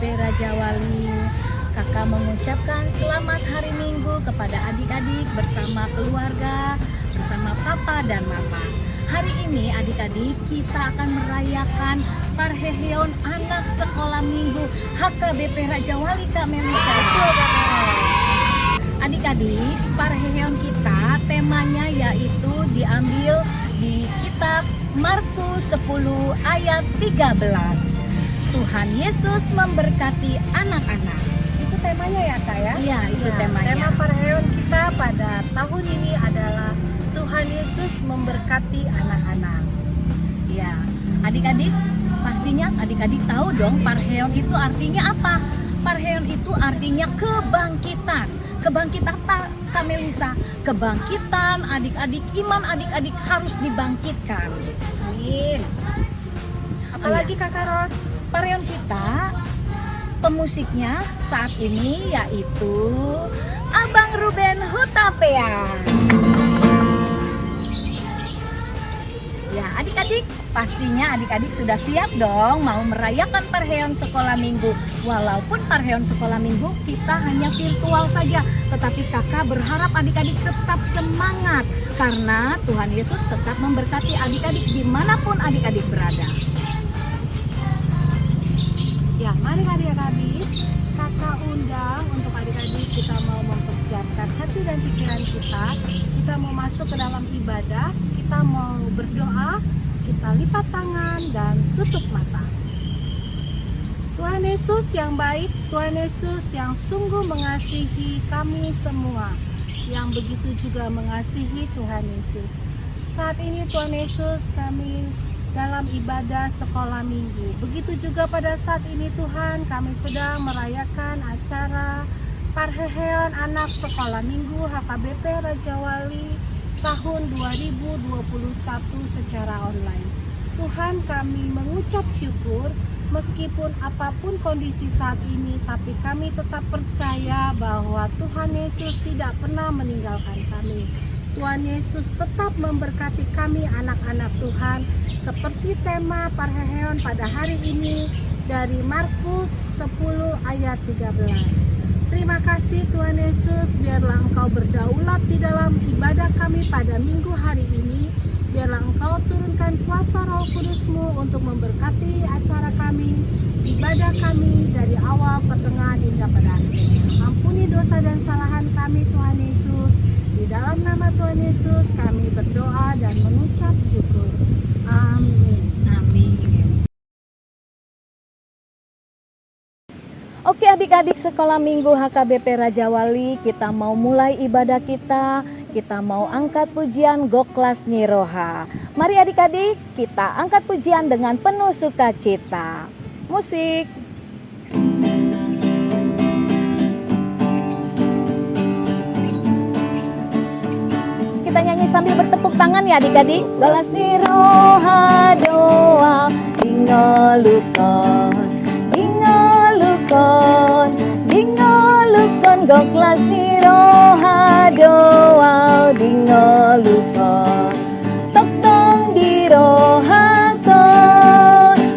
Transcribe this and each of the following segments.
HKBP Raja Wali. Kakak mengucapkan selamat hari Minggu kepada adik-adik bersama keluarga, bersama papa dan mama. Hari ini adik-adik kita akan merayakan Parheheon anak sekolah minggu HKBP Raja Wali Kak Melisa. Adik-adik, Parheheon kita temanya yaitu diambil di kitab Markus 10 ayat 13. Tuhan Yesus memberkati anak-anak. Itu temanya ya Kak ya? Iya, itu temanya. Tema Parheheon kita pada tahun ini adalah Tuhan Yesus memberkati anak-anak. Ya, adik-adik pastinya adik-adik tahu dong Parheheon itu artinya apa? Parheheon itu artinya kebangkitan. Kebangkitan apa Kak Melisa? Kebangkitan adik-adik, iman adik-adik harus dibangkitkan. Amin. Apalagi Kakak Ros? Parheheon kita pemusiknya saat ini yaitu Abang Ruben Hutapea. Ya, adik-adik, pastinya adik-adik sudah siap dong mau merayakan Parheheon sekolah minggu. Walaupun Parheheon sekolah minggu kita hanya virtual saja, tetapi kakak berharap adik-adik tetap semangat karena Tuhan Yesus tetap memberkati adik-adik dimanapun adik-adik berada. Ya, mari adik-adik, kakak undang untuk adik-adik kita mau mempersiapkan hati dan pikiran kita. Kita mau masuk ke dalam ibadah, kita mau berdoa, kita lipat tangan dan tutup mata. Tuhan Yesus yang baik, Tuhan Yesus yang sungguh mengasihi kami semua, yang begitu juga mengasihi Tuhan Yesus. Saat ini Tuhan Yesus kami dalam ibadah sekolah minggu. Begitu juga pada saat ini Tuhan kami sedang merayakan acara Parheheon anak sekolah minggu HKBP Raja Wali tahun 2021 secara online. Tuhan kami mengucap syukur meskipun apapun kondisi saat ini, tapi kami tetap percaya bahwa Tuhan Yesus tidak pernah meninggalkan kami. Tuhan Yesus tetap memberkati kami anak-anak Tuhan seperti tema Parheheon pada hari ini dari Markus 10 ayat 13. Terima kasih Tuhan Yesus, biarlah Engkau berdaulat di dalam ibadah kami pada minggu hari ini. Biarlah Engkau turunkan kuasa Roh Kudus-Mu untuk memberkati acara kami, ibadah kami dari awal, pertengahan hingga pada akhir. Ampuni dosa dan kesalahan kami Tuhan Yesus. Di dalam nama Tuhan Yesus kami berdoa dan mengucap syukur. Amin. Amin. Oke adik-adik sekolah minggu HKBP Raja Wali, kita mau mulai ibadah kita. Kita mau angkat pujian Goklas Niroha. Mari adik-adik kita angkat pujian dengan penuh sukacita. Musik. Kita nyanyi sambil bertepuk tangan ya adik-adik. Goklas Niroha doa dingolukon. Dingolukon Goklas Niroha doa dingolukon tok dong dirohakon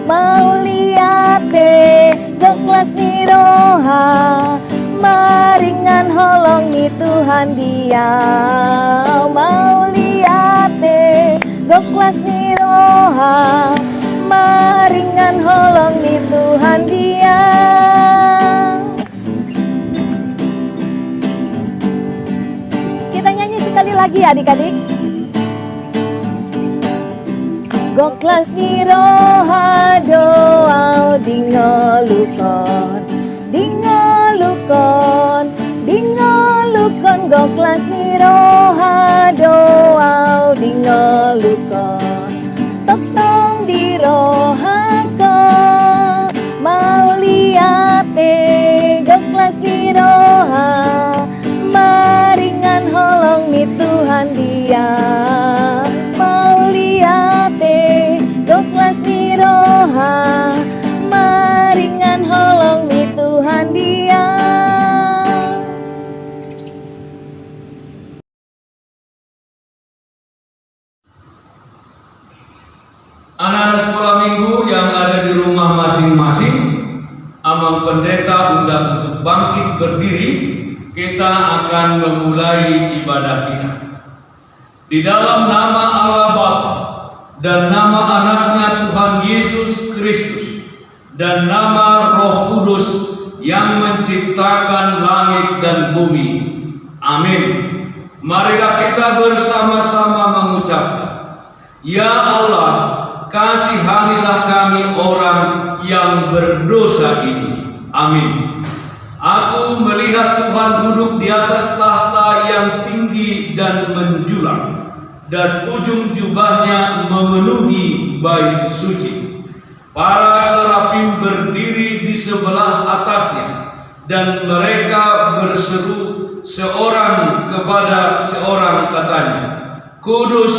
mau liate Goklas Niroha maringan holongi Tuhan dia mau liate Goklas Niroha maringan holongi Tuhan dia. Kita nyanyi sekali lagi adik-adik. Goklas Niroha doa dingolukon Goklas Niroha doa dingolukon tok tong dirohakon mau liate Goklas Niroha maringan holong ni Tuhan dia mau liate Goklas Niroha maringan holong ni Tuhan dia. Anak-anak sekolah minggu yang ada di rumah masing-masing, Amang pendeta undang untuk bangkit berdiri. Kita akan memulai ibadah kita. Di dalam nama Allah Bapa dan nama anaknya Tuhan Yesus Kristus dan nama Roh Kudus yang menciptakan langit dan bumi. Amin. Marilah kita bersama-sama mengucapkan, Ya Allah, kasihanilah kami orang yang berdosa ini. Amin. Aku melihat Tuhan duduk di atas tahta yang tinggi dan menjulang, dan ujung jubahnya memenuhi bait suci. Para serafim berdiri di sebelah atasnya, dan mereka berseru seorang kepada seorang katanya, Kudus,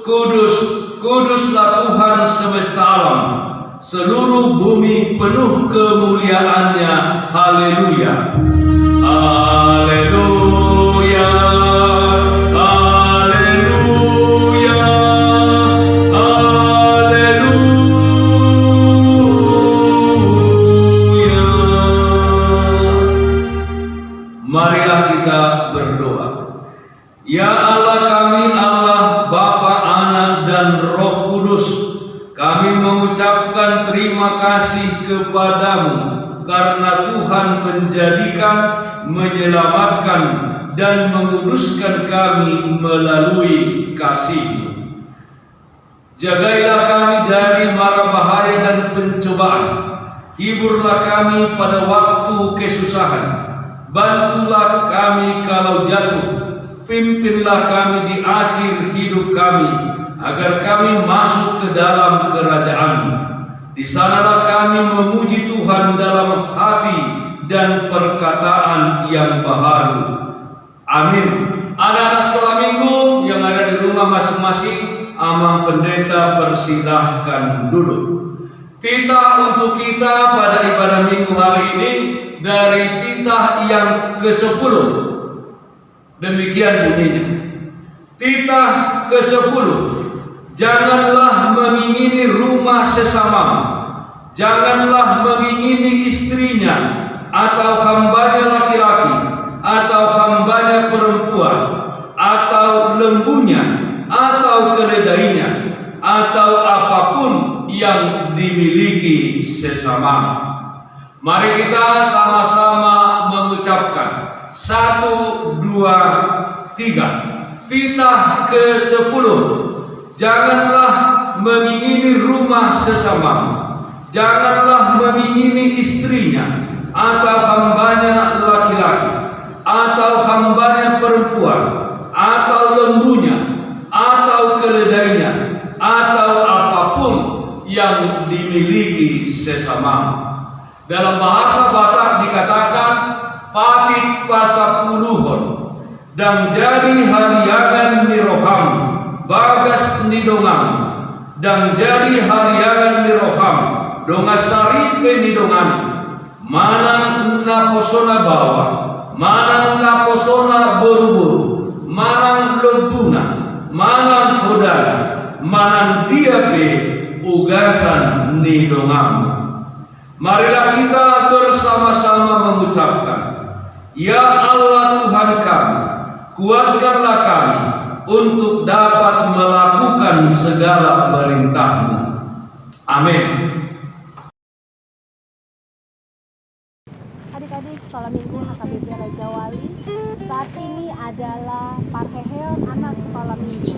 kudus, kuduslah Tuhan semesta alam. Seluruh bumi penuh kemuliaannya. Haleluya. Haleluya. Haleluya. Haleluya. Marilah kita berdoa. Ya Allah kami, Allah Bapa, Anak dan Roh Kudus, kami mengucapkan terima kasih kepadamu karena Tuhan menjadikan, menyelamatkan, dan menguduskan kami melalui kasih-Mu. Jagailah kami dari mara bahaya dan pencobaan. Hiburlah kami pada waktu kesusahan. Bantulah kami kalau jatuh. Pimpinlah kami di akhir hidup kami, agar kami masuk ke dalam kerajaan-Mu. Di sanalah kami memuji Tuhan dalam hati dan perkataan yang baharu. Amin. Anak-anak sekolah minggu yang ada di rumah masing-masing, Amang pendeta persilahkan duduk. Titah untuk kita pada ibadah minggu hari ini dari titah yang ke-10. Demikian bunyinya. Titah ke-10. Janganlah mengingini rumah sesamamu. Janganlah mengingini istrinya, atau hambanya laki-laki, atau hambanya perempuan, atau lembunya, atau keledainya, atau apapun yang dimiliki sesamamu. Mari kita sama-sama mengucapkan 1, 2, 3. Titah ke-10. Janganlah mengingini rumah sesamamu. Janganlah mengingini istrinya, atau hambanya laki-laki, atau hambanya perempuan, atau lembunya, atau keledainya, atau apapun yang dimiliki sesamamu. Dalam bahasa Batak dikatakan patik pasapuluhon, dan jadi haliangan niroham, bagas nidongam, dan jadi haliangan niroham, dongasari penidongan, manang naposona bawa, manang naposona buru-buru, manang lempuna, manang hodana, manang diape ugasan nidongam. Marilah kita bersama-sama mengucapkan, Ya Allah Tuhan kami, kuatkanlah kami untuk dapat melakukan segala perintah-Mu. Amin. Adik-adik sekolah minggu HKBP Raja Wali, saat ini adalah parheheon anak sekolah minggu.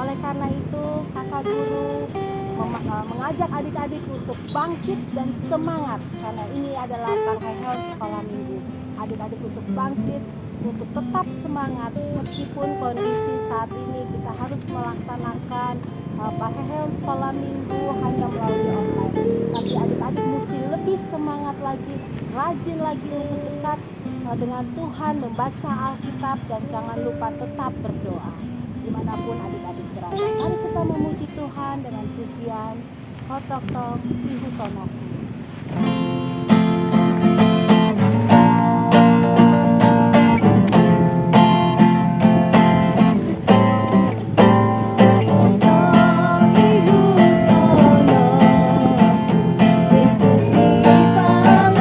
Oleh karena itu, kakak guru mengajak adik-adik untuk bangkit dan semangat, karena ini adalah parheheon sekolah minggu. Adik-adik untuk bangkit, untuk tetap semangat meskipun kondisi saat ini kita harus melaksanakan parheheon sekolah minggu hanya melalui online. Tapi adik-adik mesti lebih semangat lagi, rajin lagi untuk dekat dengan Tuhan, membaca Alkitab, dan jangan lupa tetap berdoa dimanapun adik-adik berada. Mari kita memuji Tuhan dengan pujian Hotok Tok Ibu Tonoku. Yesus si Pangeran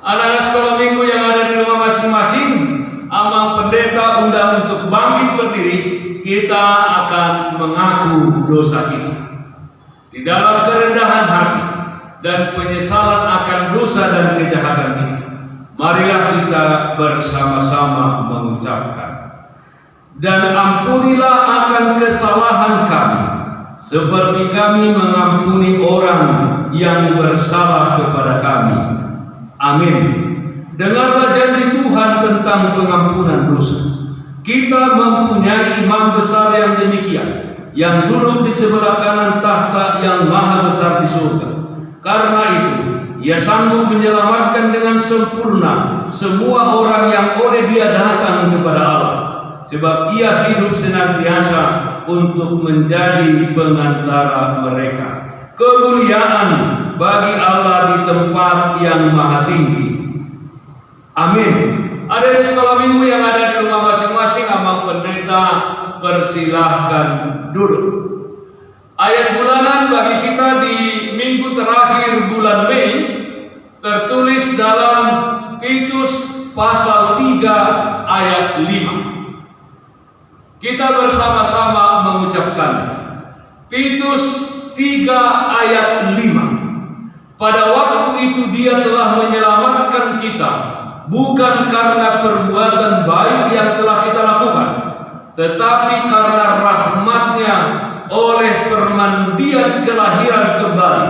Anak-anak sekolah minggu yang ada di rumah masing-masing, Amang Pendeta undang untuk bangkit berdiri. Kita akan mengaku dosa kita. Di dalam kerendahan hati dan penyesalan akan dosa dan kejahatan kita, marilah kita bersama-sama mengucapkan, dan ampunilah akan kesalahan kami, seperti kami mengampuni orang yang bersalah kepada kami. Amin. Dengarlah janji Tuhan tentang pengampunan dosa. Kita mempunyai imam besar yang demikian, yang duduk di sebelah kanan tahta yang maha besar di surga. Karena itu, ia sanggup menyelamatkan dengan sempurna semua orang yang oleh dia datang kepada Allah. Sebab ia hidup senantiasa untuk menjadi pengantara mereka. Kemuliaan bagi Allah di tempat yang maha tinggi. Amin. Ada di sekolah minggu yang ada di rumah masing-masing, Amang Pendeta persilahkan duduk. Ayat bulanan bagi kita di minggu terakhir bulan Mei tertulis dalam Titus pasal 3 ayat 5. Kita bersama-sama mengucapkannya. Titus 3 ayat 5. Pada waktu itu dia telah menyelamatkan kita, bukan karena perbuatan baik yang telah kita lakukan, tetapi karena rahmat-Nya oleh permandian kelahiran kembali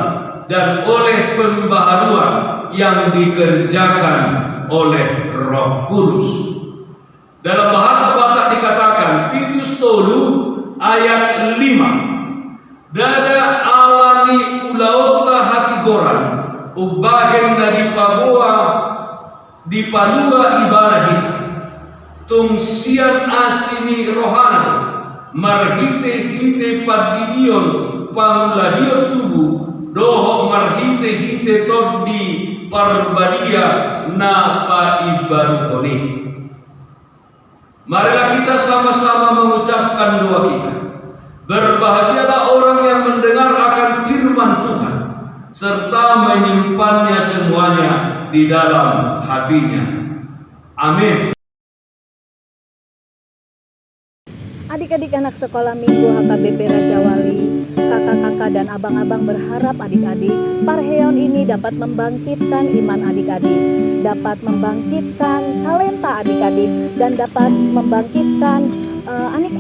dan oleh pembaharuan yang dikerjakan oleh Roh Kudus. Dalam bahasa Batak dikatakan Titus 3 ayat 5. Dada alani ulauta hati goran, ubahen na di panua ibadah hita. Tungsian asini rohana, marhite padidion pangulahio tubuh, doho marhite todi parbadia na paibaruhoni. Marilah kita sama-sama mengucapkan doa kita. Berbahagialah orang yang mendengar akan firman Tuhan, serta menyimpannya semuanya di dalam hatinya. Amin. Adik-adik anak sekolah minggu HKBP Raja Wali, kakak-kakak dan abang-abang berharap adik-adik Parheon ini dapat membangkitkan iman adik-adik, dapat membangkitkan talenta adik-adik, dan dapat membangkitkan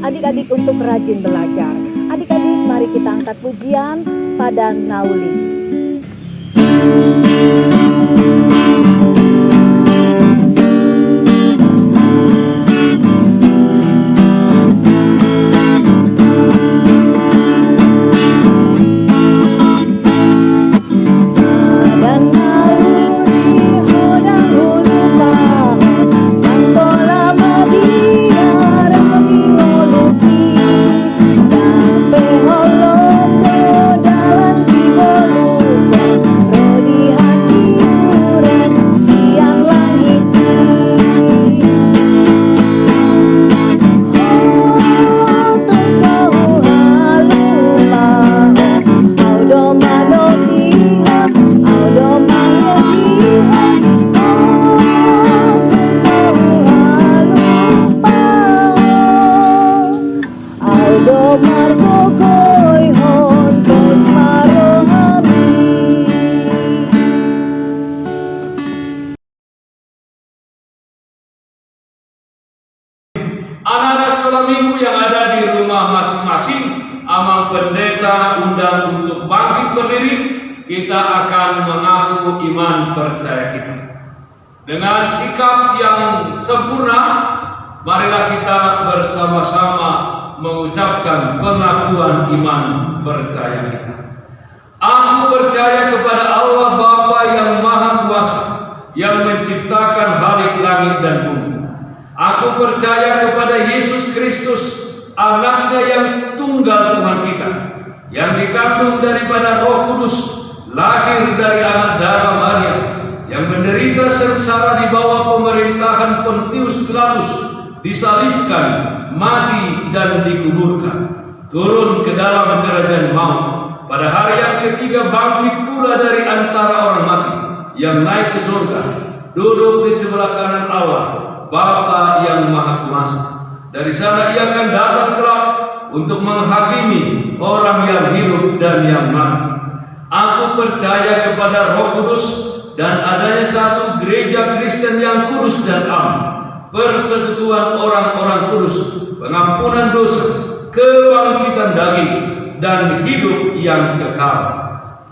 adik-adik untuk rajin belajar. Adik-adik, mari kita angkat pujian pada Nauli. Anak-anak sekolah minggu yang ada di rumah masing-masing, Amang Pendeta undang untuk bangkit berdiri. Kita akan mengaku iman percaya kita. Dengan sikap yang sempurna, marilah kita bersama-sama mengucapkan pengakuan iman percaya kita. Aku percaya kepada Allah Bapa yang Maha Kuasa, yang menciptakan langit dan bumi. Aku percaya kepada Yesus Kristus, Anaknya yang tunggal Tuhan kita, yang dikandung daripada Roh Kudus, lahir dari anak darah Maria, yang menderita sengsara di bawah pemerintahan Pontius Pilatus, disalibkan, mati dan dikuburkan, turun ke dalam kerajaan maut, pada hari yang ketiga bangkit pula dari antara orang mati, yang naik ke surga, duduk di sebelah kanan Allah, Bapa yang Maha Kuasa. Dari sana Ia akan datang kelak untuk menghakimi orang yang hidup dan yang mati. Aku percaya kepada Roh Kudus dan adanya satu gereja Kristen yang kudus dan am, persekutuan orang-orang kudus, pengampunan dosa, kebangkitan daging, dan hidup yang kekal.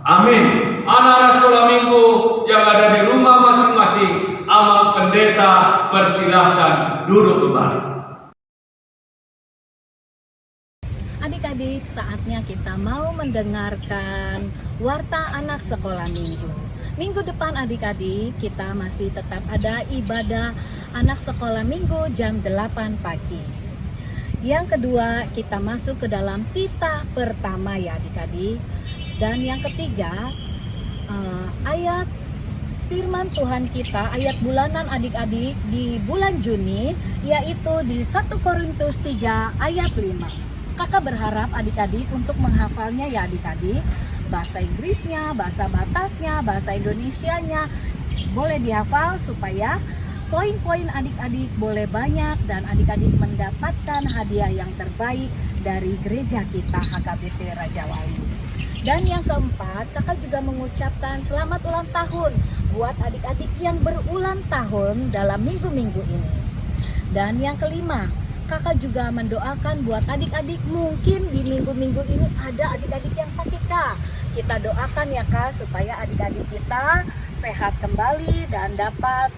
Amin. Anak-anak sekolah minggu yang ada di rumah masing-masing, Amang Pendeta persilahkan duduk kembali. Adik-adik, saatnya kita mau mendengarkan warta anak sekolah minggu. Minggu depan adik-adik kita masih tetap ada ibadah anak sekolah minggu jam 8 pagi. Yang kedua, kita masuk ke dalam titah pertama ya adik-adik. Dan yang ketiga, ayat firman Tuhan kita, ayat bulanan adik-adik di bulan Juni, yaitu di 1 Korintus 3 ayat 5. Kakak berharap adik-adik untuk menghafalnya ya adik-adik. Bahasa Inggrisnya, bahasa Bataknya, bahasa Indonesianya boleh dihafal supaya poin-poin adik-adik boleh banyak dan adik-adik mendapatkan hadiah yang terbaik dari gereja kita HKBP Raja Wali. Dan yang keempat, kakak juga mengucapkan selamat ulang tahun buat adik-adik yang berulang tahun dalam minggu-minggu ini. Dan yang kelima, kakak juga mendoakan buat adik-adik mungkin di minggu-minggu ini ada adik-adik yang sakit kak. Kita doakan ya kak supaya adik-adik kita sehat kembali dan dapat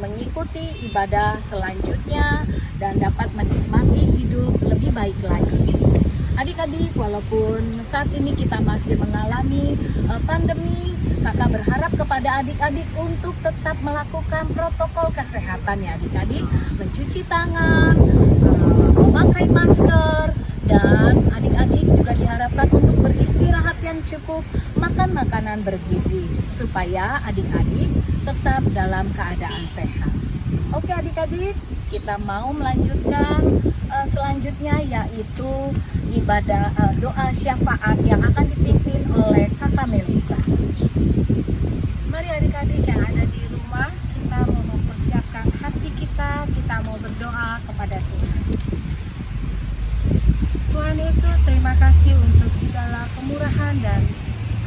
mengikuti ibadah selanjutnya dan dapat menikmati hidup lebih baik lagi. Adik-adik, walaupun saat ini kita masih mengalami pandemi, kakak berharap kepada adik-adik untuk tetap melakukan protokol kesehatan ya adik-adik, mencuci tangan, memakai masker, dan adik-adik juga diharapkan untuk beristirahat yang cukup, makan makanan bergizi, supaya adik-adik tetap dalam keadaan sehat. Oke adik-adik, kita mau melanjutkan selanjutnya yaitu ibadah doa syafaat yang akan dipimpin oleh Kakak Melisa. Mari adik-adik yang ada di rumah, kita mau mempersiapkan hati kita mau berdoa kepada Tuhan. Tuhan Yesus, terima kasih untuk segala kemurahan dan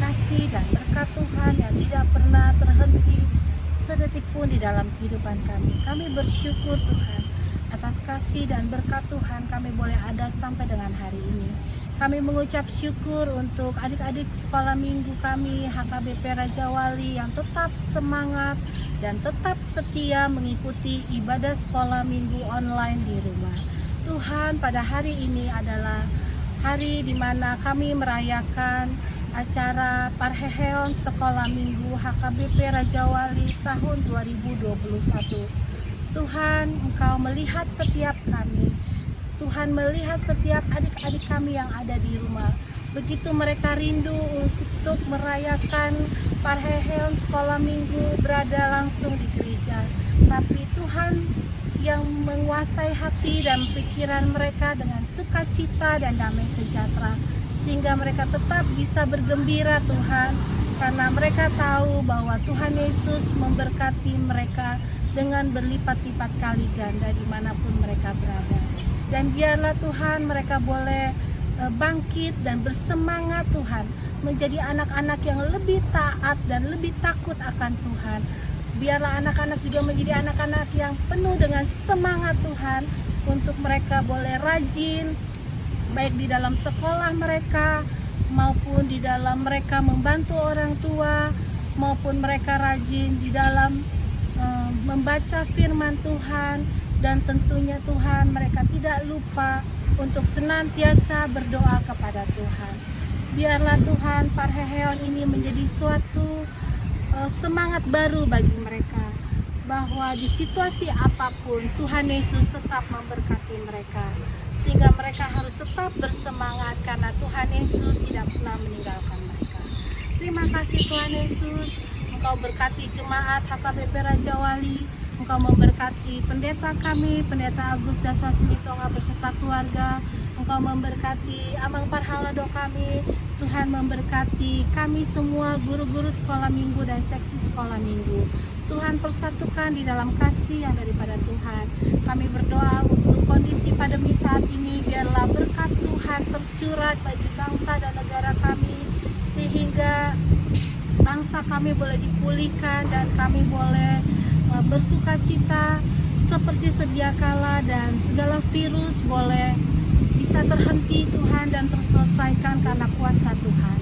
kasih dan berkat Tuhan yang tidak pernah terhenti sedetik pun di dalam kehidupan kami. Kami bersyukur Tuhan atas kasih dan berkat Tuhan kami boleh ada sampai dengan hari ini. Kami mengucap syukur untuk adik-adik sekolah minggu kami HKBP Raja Wali yang tetap semangat dan tetap setia mengikuti ibadah sekolah minggu online di rumah. Tuhan, pada hari ini adalah hari di mana kami merayakan acara Parheheon Sekolah Minggu HKBP Raja Wali tahun 2021. Tuhan, Engkau melihat setiap kami. Tuhan melihat setiap adik-adik kami yang ada di rumah. Begitu mereka rindu untuk merayakan Parheheon Sekolah Minggu berada langsung di gereja. Tapi Tuhan yang menguasai hati dan pikiran mereka dengan sukacita dan damai sejahtera, sehingga mereka tetap bisa bergembira Tuhan, karena mereka tahu bahwa Tuhan Yesus memberkati mereka dengan berlipat-lipat kali ganda dimanapun mereka berada. Dan biarlah Tuhan mereka boleh bangkit dan bersemangat Tuhan, menjadi anak-anak yang lebih taat dan lebih takut akan Tuhan. Biarlah anak-anak juga menjadi anak-anak yang penuh dengan semangat Tuhan, untuk mereka boleh rajin baik di dalam sekolah mereka maupun di dalam mereka membantu orang tua, maupun mereka rajin di dalam membaca firman Tuhan. Dan tentunya Tuhan, mereka tidak lupa untuk senantiasa berdoa kepada Tuhan. Biarlah Tuhan Parheheon ini menjadi suatu semangat baru bagi mereka, bahwa di situasi apapun Tuhan Yesus tetap memberkati mereka, sehingga mereka harus tetap bersemangat karena Tuhan Yesus tidak pernah meninggalkan mereka. Terima kasih Tuhan Yesus, Engkau berkati jemaat HKBP Raja Wali, Engkau memberkati pendeta kami, Pendeta Agus Dasa Silitonga beserta keluarga. Engkau memberkati Amang Parhalado kami. Tuhan memberkati kami semua, guru-guru sekolah minggu dan seksi sekolah minggu. Tuhan persatukan di dalam kasih yang daripada Tuhan. Kami berdoa untuk kondisi pandemi saat ini, biarlah berkat Tuhan tercurah bagi bangsa dan negara kami, sehingga bangsa kami boleh dipulihkan dan kami boleh bersuka cita seperti sedia kala, dan segala virus boleh bisa terhenti Tuhan dan terselesaikan karena kuasa Tuhan.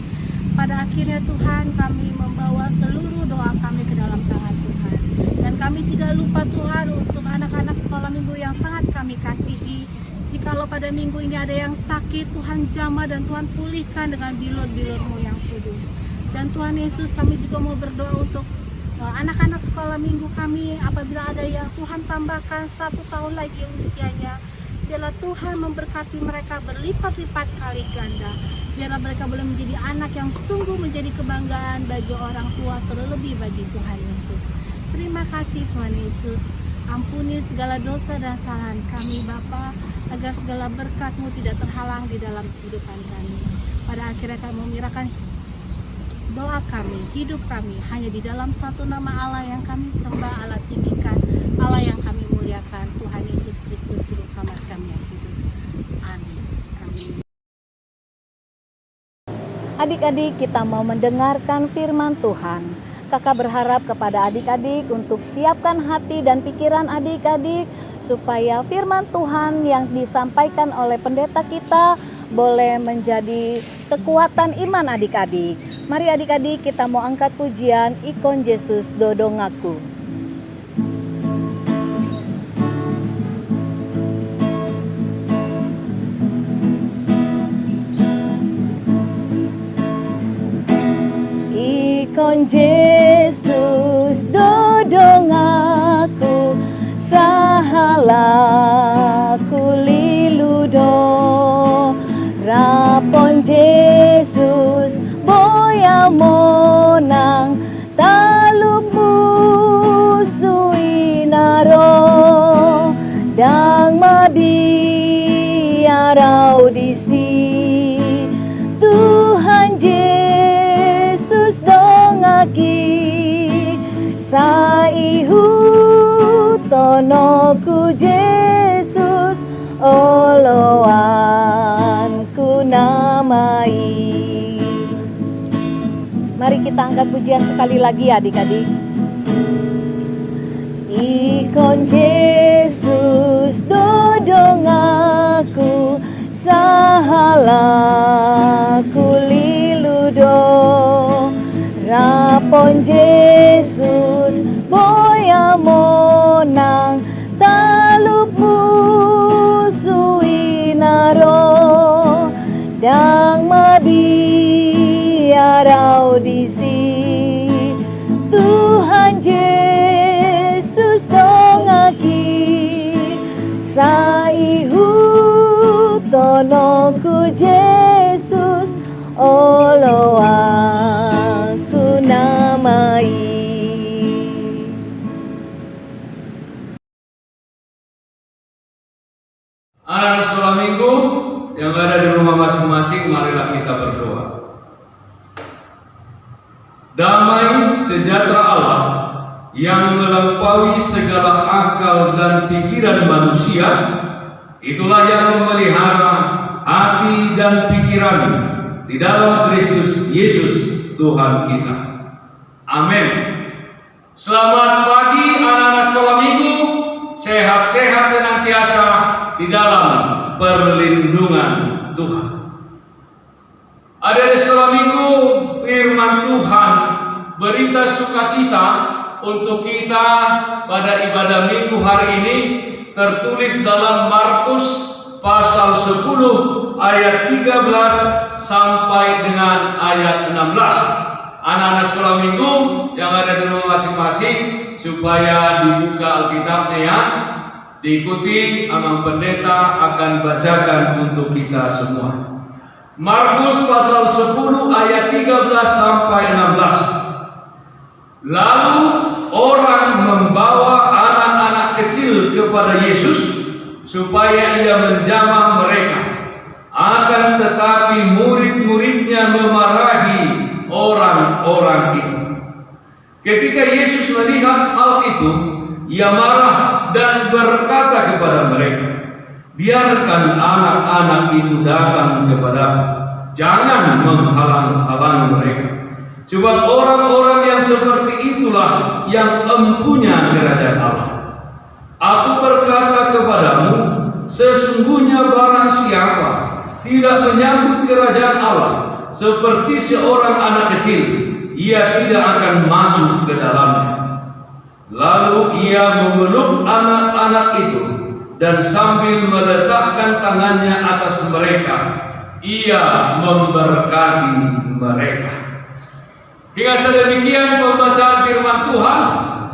Pada akhirnya Tuhan, kami membawa seluruh doa kami ke dalam tangan Tuhan, dan kami tidak lupa Tuhan untuk anak-anak sekolah minggu yang sangat kami kasihi. Jikalau pada minggu ini ada yang sakit, Tuhan jamah dan Tuhan pulihkan dengan bilur-bilur-Mu yang kudus. Dan Tuhan Yesus, kami juga mau berdoa untuk anak-anak sekolah minggu kami, apabila ada yang Tuhan tambahkan 1 tahun lagi usianya, biarlah Tuhan memberkati mereka berlipat-lipat kali ganda. Biarlah mereka boleh menjadi anak yang sungguh menjadi kebanggaan bagi orang tua, terlebih bagi Tuhan Yesus. Terima kasih Tuhan Yesus. Ampuni segala dosa dan kesalahan kami Bapa, agar segala berkat-Mu tidak terhalang di dalam kehidupan kami. Pada akhirnya kami menyerahkan doa kami, hidup kami hanya di dalam satu nama Allah yang kami sembah, Allah tinggikan, Allah yang kami muliakan, Tuhan Yesus Kristus Juru Selamat kami yang hidup. Amin. Amin. Adik-adik, kita mau mendengarkan firman Tuhan. Kakak berharap kepada adik-adik untuk siapkan hati dan pikiran adik-adik, supaya firman Tuhan yang disampaikan oleh pendeta kita boleh menjadi kekuatan iman adik-adik. Mari adik-adik, kita mau angkat pujian Ikon Yesus Dodongaku. Ikon Yesus dodongaku, sahalaku liludo, rapon Yesus boya monang, talup musuh inaro, dang mabiarau disi, Tuhan Yesus dongaki, saihu tonoku Yesus, oloanku namai. Mari kita angkat pujian sekali lagi adik-adik. Ikon Yesus dodongaku, sahalaku liludo, rapon Yesus boya monang, talup musuh inaro, dang mabiarau disi, Tuhan Yesus dongaki, saihu tolongku Yesus, oloanku namai. Anak-anak sekolah minggu yang ada di rumah masing-masing, marilah kita berdoa. Damai sejahtera Allah yang melampaui segala akal dan pikiran manusia, itulah yang memelihara hati dan pikiran di dalam Kristus Yesus Tuhan kita. Amin. Selamat pagi anak-anak sekolah minggu, sehat-sehat senantiasa di dalam perlindungan Tuhan. Ada di sekolah minggu, firman Tuhan berita sukacita untuk kita pada ibadah minggu hari ini, tertulis dalam Markus pasal 10 ayat 13 sampai dengan ayat 16. Anak-anak sekolah minggu yang ada di rumah masing-masing, supaya dibuka Alkitabnya ya, diikuti Amang Pendeta akan bacakan untuk kita semua. Markus pasal 10 ayat 13 sampai 16. Lalu orang membawa anak-anak kecil kepada Yesus supaya ia menjamah mereka. Akan tetapi murid-muridnya memarahi orang-orang itu. Ketika Yesus melihat hal itu, ia marah dan berkata kepada mereka, "Biarkan anak-anak itu datang kepadaku, jangan menghalang-halangi mereka. Sebab orang-orang yang seperti itulah yang empunya kerajaan Allah. Aku berkata kepadamu, sesungguhnya barang siapa tidak menyambut kerajaan Allah seperti seorang anak kecil, ia tidak akan masuk ke dalamnya." Lalu ia memeluk anak-anak itu dan sambil meletakkan tangannya atas mereka, ia memberkati mereka. Hingga sedemikian pembacaan firman Tuhan.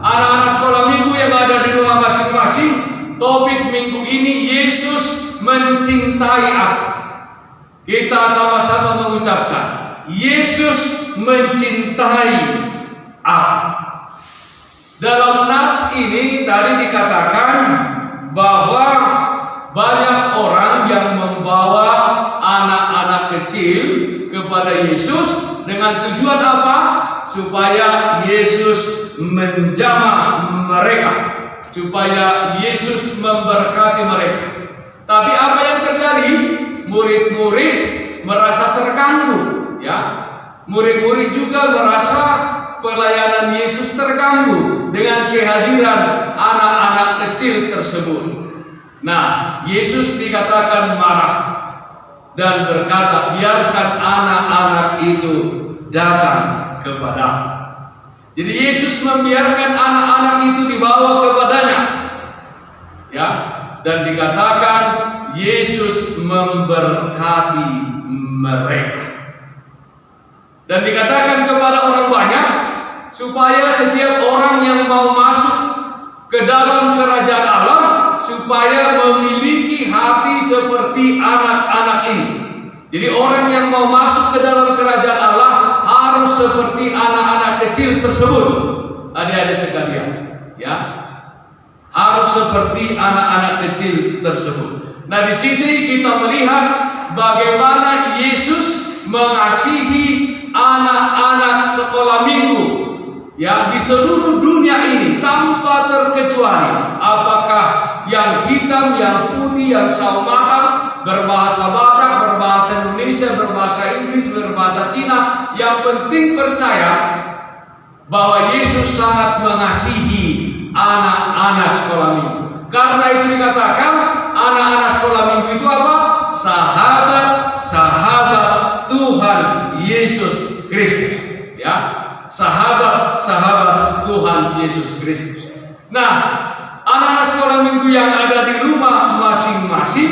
Anak-anak sekolah minggu yang ada di rumah masing-masing, topik minggu ini Yesus mencintai aku. Kita sama-sama mengucapkan, Yesus mencintai aku. Dalam nats ini tadi dikatakan bahwa banyak orang yang membawa anak-anak kecil kepada Yesus dengan tujuan apa? Supaya Yesus menjamah mereka, supaya Yesus memberkati mereka. Tapi apa yang terjadi? Murid-murid merasa terganggu, ya. Murid-murid juga merasa pelayanan Yesus terganggu dengan kehadiran anak-anak kecil tersebut. Nah, Yesus dikatakan marah dan berkata, "Biarkan anak-anak itu datang kepadaku." Jadi Yesus membiarkan anak-anak itu dibawa kepadanya, ya, dan dikatakan Yesus memberkati mereka. Dan dikatakan kepada orang banyak supaya setiap orang yang mau masuk ke dalam kerajaan Allah supaya memiliki hati seperti anak-anak ini. Jadi orang yang mau masuk ke dalam kerajaan Allah harus seperti anak-anak kecil tersebut. Adik-adik sekalian, ya. Harus seperti anak-anak kecil tersebut. Nah, di sini kita melihat bagaimana Yesus mengasihi anak-anak sekolah minggu, ya, di seluruh dunia ini tanpa terkecuali. Apakah yang hitam, yang putih, yang sawo matang, berbahasa Batak, berbahasa Indonesia, berbahasa Inggris, berbahasa Cina, yang penting percaya bahwa Yesus sangat mengasihi anak-anak sekolah minggu. Karena itu dikatakan anak-anak sekolah minggu itu apa? Sahabat-sahabat Tuhan Yesus Kristus, ya. Sahabat-sahabat Tuhan Yesus Kristus. Nah, anak-anak sekolah minggu yang ada di rumah masing-masing,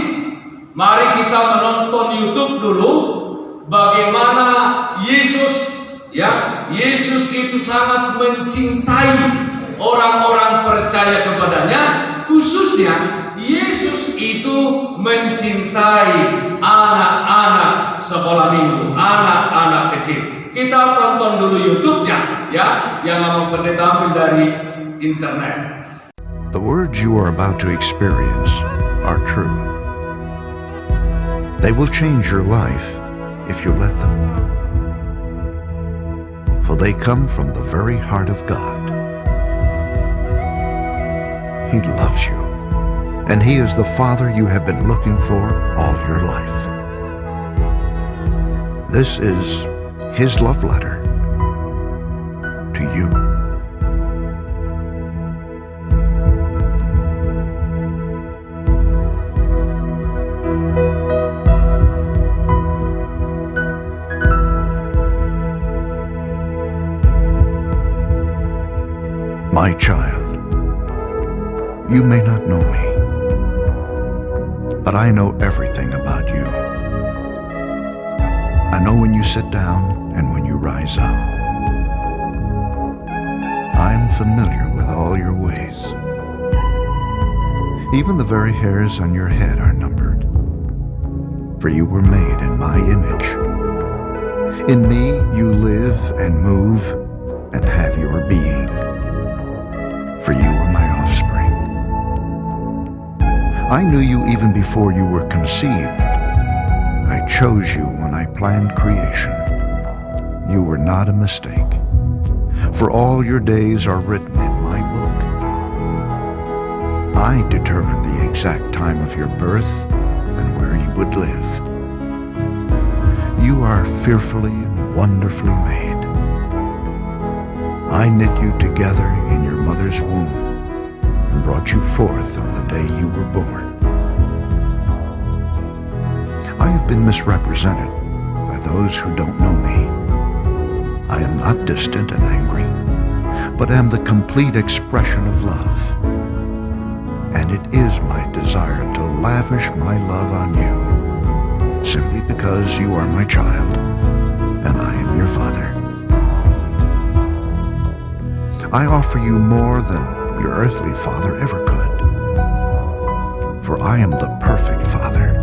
mari kita menonton YouTube dulu bagaimana Yesus, ya, Yesus itu sangat mencintai orang-orang percaya kepadanya. Khususnya Yesus itu mencintai anak-anak sekolah minggu, anak-anak kecil. Kita tonton dulu YouTube-nya, ya, yang Abang Pendeta ambil dari internet. The words you are about to experience are true. They will change your life if you let them. For they come from the very heart of God. He loves you, and He is the Father you have been looking for all your life. This is His love letter to you. My child, you may not know me, but I know everything about you. I know when you sit down and when you rise up. I'm familiar with all your ways. Even the very hairs on your head are numbered, for you were made in my image. In me you live and move and have your being, for you are my offspring. I knew you even before you were conceived. I chose you when I planned creation. You were not a mistake. for all your days are written in my book. I determined the exact time of your birth and where you would live. You are fearfully and wonderfully made. I knit you together in your mother's womb and brought you forth on the day you were born. I have been misrepresented by those who don't know me. I am not distant and angry, but am the complete expression of love. And it is my desire to lavish my love on you, simply because you are my child and I am your father. I offer you more than your earthly father ever could, for I am the perfect father.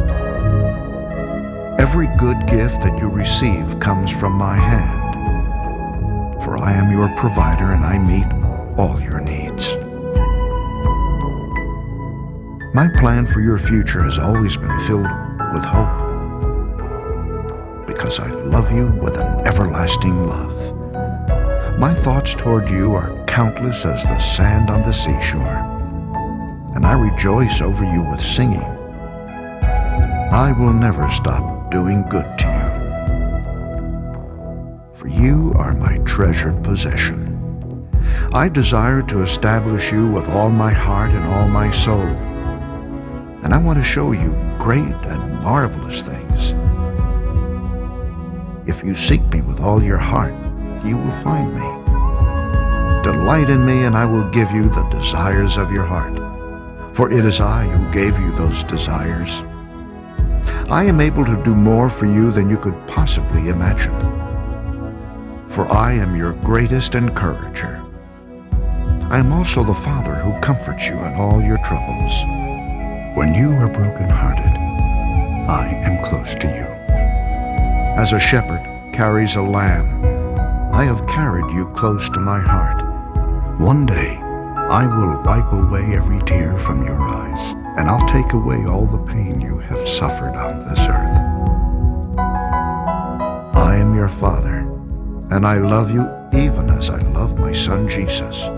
Every good gift that you receive comes from my hand, for I am your provider and I meet all your needs. My plan for your future has always been filled with hope, because I love you with an everlasting love. My thoughts toward you are countless as the sand on the seashore, and I rejoice over you with singing. I will never stop doing good to you, for you are my treasured possession. I desire to establish you with all my heart and all my soul, and I want to show you great and marvelous things. If you seek me with all your heart, you will find me. Delight in me, and I will give you the desires of your heart, for it is I who gave you those desires. I am able to do more for you than you could possibly imagine, for I am your greatest encourager. I am also the Father who comforts you in all your troubles. When you are brokenhearted, I am close to you. As a shepherd carries a lamb, I have carried you close to my heart. One day, I will wipe away every tear from your eyes, and I'll take away all the pain you have suffered on this earth. I am your Father, and I love you even as I love my Son Jesus.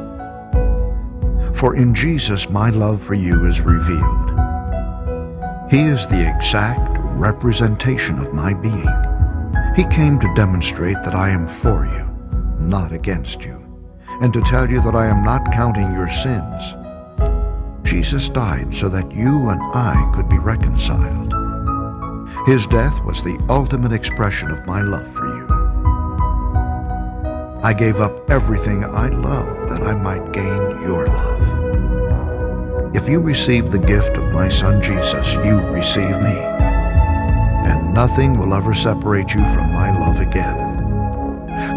For in Jesus my love for you is revealed. He is the exact representation of my being. He came to demonstrate that I am for you, not against you, and to tell you that I am not counting your sins. Jesus died so that you and I could be reconciled. His death was the ultimate expression of my love for you. I gave up everything I loved that I might gain your love. If you receive the gift of my Son Jesus, you receive me, and nothing will ever separate you from my love again.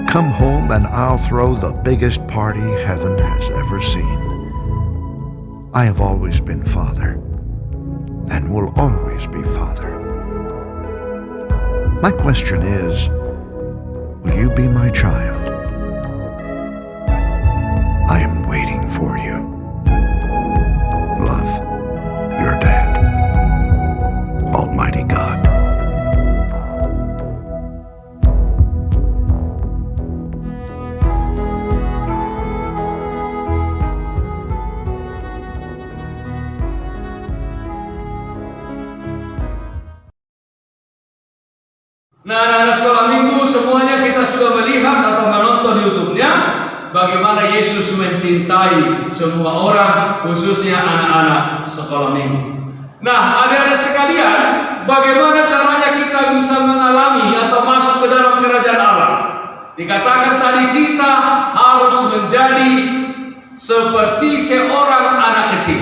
Come home and I'll throw the biggest party heaven has ever seen. I have always been Father, and will always be Father. My question is, will you be my child? I am waiting for you. Love, your dad, Almighty God. Nah, anak-anak sekolah minggu semuanya kita sudah melihat atau menonton YouTube-nya bagaimana Yesus mencintai semua orang, khususnya anak-anak sekolah minggu. Nah, adik-adik sekalian, bagaimana caranya kita bisa mengalami atau masuk ke dalam kerajaan Allah? Dikatakan tadi kita harus menjadi seperti seorang anak kecil.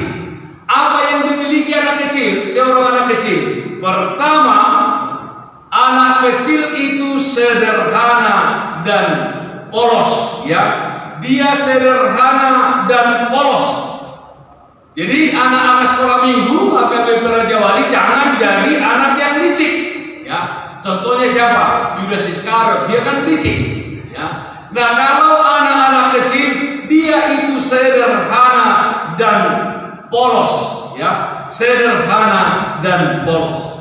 Apa yang dimiliki anak kecil? Seorang anak kecil. Pertama, anak kecil itu sederhana dan polos, ya. Dia sederhana dan polos. Jadi anak-anak sekolah minggu AKBP Raja Wali jangan jadi anak yang licik, ya. Contohnya siapa? Yudas Iskariot, dia kan licik, ya. Nah, kalau anak-anak kecil dia itu sederhana dan polos, ya. Sederhana dan polos.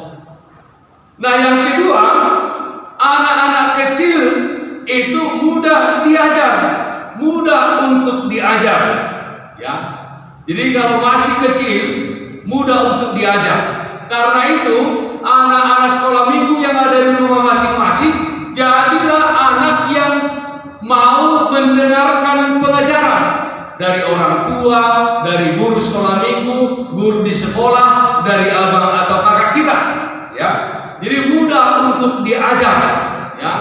Nah, yang kedua, anak-anak kecil itu mudah diajar. mudah untuk diajar. Ya, jadi kalau masih kecil, mudah untuk diajar. Karena itu, anak-anak sekolah minggu yang ada di rumah masing-masing, jadilah anak yang mau mendengarkan pengajaran dari orang tua, dari guru sekolah minggu, guru di sekolah, dari abang atau kakak kita. Ya, jadi mudah untuk diajar. Ya,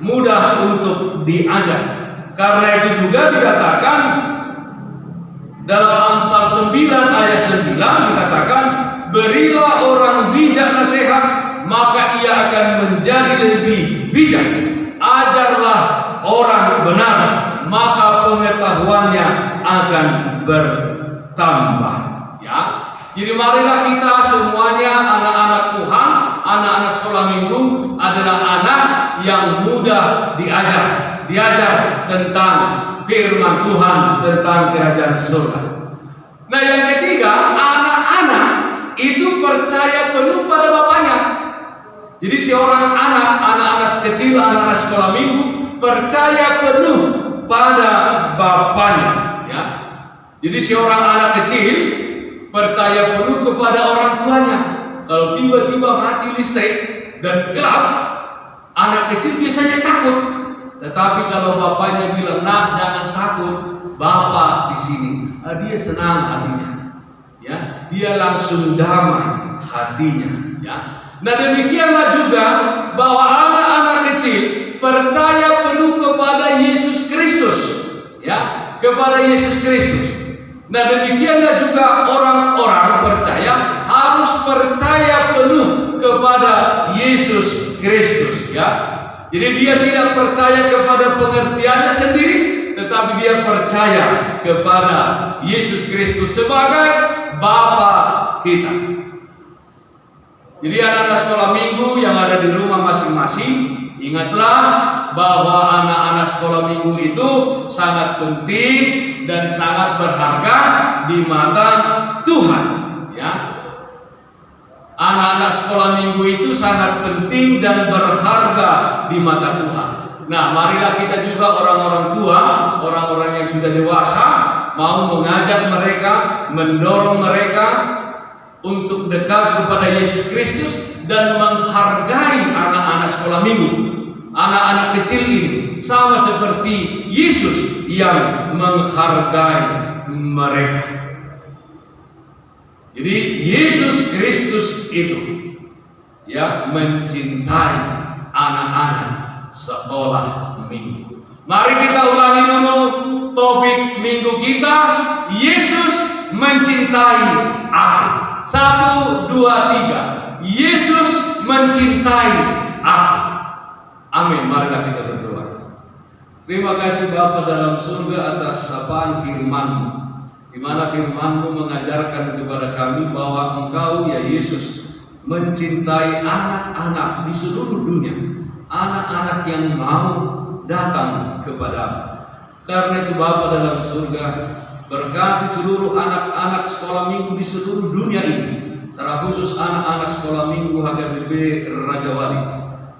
mudah untuk diajar. Karena itu juga dikatakan dalam Amsal 9 ayat 9 dikatakan, berilah orang bijak nasihat, maka ia akan menjadi lebih bijak. Ajarlah orang benar, maka pengetahuannya akan bertambah. Ya, jadi marilah kita semuanya anak-anak Tuhan, anak-anak sekolah minggu adalah anak yang mudah diajar tentang firman Tuhan, tentang kerajaan surga. Nah, yang ketiga, anak-anak itu percaya penuh pada bapaknya. Jadi seorang anak-anak kecil, anak-anak sekolah minggu percaya penuh pada bapaknya. Ya, jadi seorang anak kecil percaya penuh kepada orang tuanya. Kalau tiba-tiba mati listrik dan gelap, anak kecil biasanya takut. Tetapi kalau bapaknya bilang, "Nak, jangan takut, Bapak di sini," dia senang hatinya. Ya, dia langsung damai hatinya. Ya, nah demikianlah juga bahwa anak-anak kecil percaya penuh kepada Yesus Kristus. Ya, kepada Yesus Kristus. Nah demikianlah juga orang-orang percaya harus percaya penuh kepada Yesus Kristus. Ya. Jadi dia tidak percaya kepada pengertiannya sendiri, tetapi dia percaya kepada Yesus Kristus sebagai Bapa kita. Jadi anak-anak sekolah minggu yang ada di rumah masing-masing, ingatlah bahwa anak-anak sekolah minggu itu sangat penting dan sangat berharga di mata Tuhan. Ya. Anak-anak sekolah minggu itu sangat penting dan berharga di mata Tuhan. Nah, marilah kita juga orang-orang tua, orang-orang yang sudah dewasa, mau mengajak mereka, mendorong mereka untuk dekat kepada Yesus Kristus dan menghargai anak-anak sekolah minggu. Anak-anak kecil ini sama seperti Yesus yang menghargai mereka. Jadi Yesus Kristus itu ya mencintai anak-anak sekolah minggu. Mari kita ulangi dulu topik minggu kita. Yesus mencintai aku. 1, 2, 3. Yesus mencintai aku. Amin. Marilah kita berdoa. Terima kasih Bapa dalam surga atas sapaan firman-Mu, di mana firman-Mu mengajarkan kepada kami bahwa Engkau ya Yesus mencintai anak-anak di seluruh dunia, anak-anak yang mau datang kepadamu. Karena itu Bapa dalam surga, berkati seluruh anak-anak sekolah minggu di seluruh dunia ini, terkhusus anak-anak sekolah minggu HKBP Raja Wali.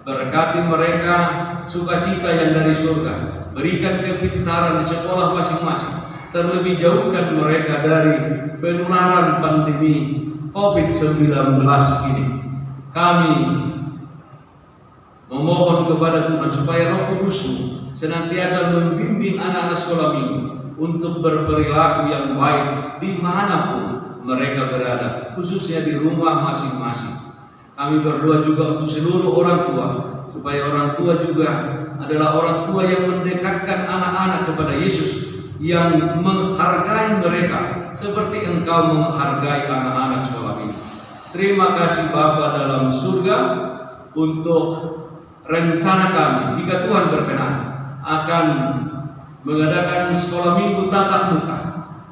Berkati mereka sukacita yang dari surga, berikan kepintaran di sekolah masing-masing. Terlebih jauhkan mereka dari penularan pandemi COVID-19 ini. Kami memohon kepada Tuhan supaya Roh Kudus-Mu senantiasa membimbing anak-anak sekolah minggu untuk berperilaku yang baik dimanapun mereka berada, khususnya di rumah masing-masing. Kami berdoa juga untuk seluruh orang tua, supaya orang tua juga adalah orang tua yang mendekatkan anak-anak kepada Yesus, yang menghargai mereka seperti Engkau menghargai anak-anak sekolah minggu. Terima kasih Bapa dalam surga untuk rencana kami, jika Tuhan berkenan, akan mengadakan sekolah minggu tatap muka.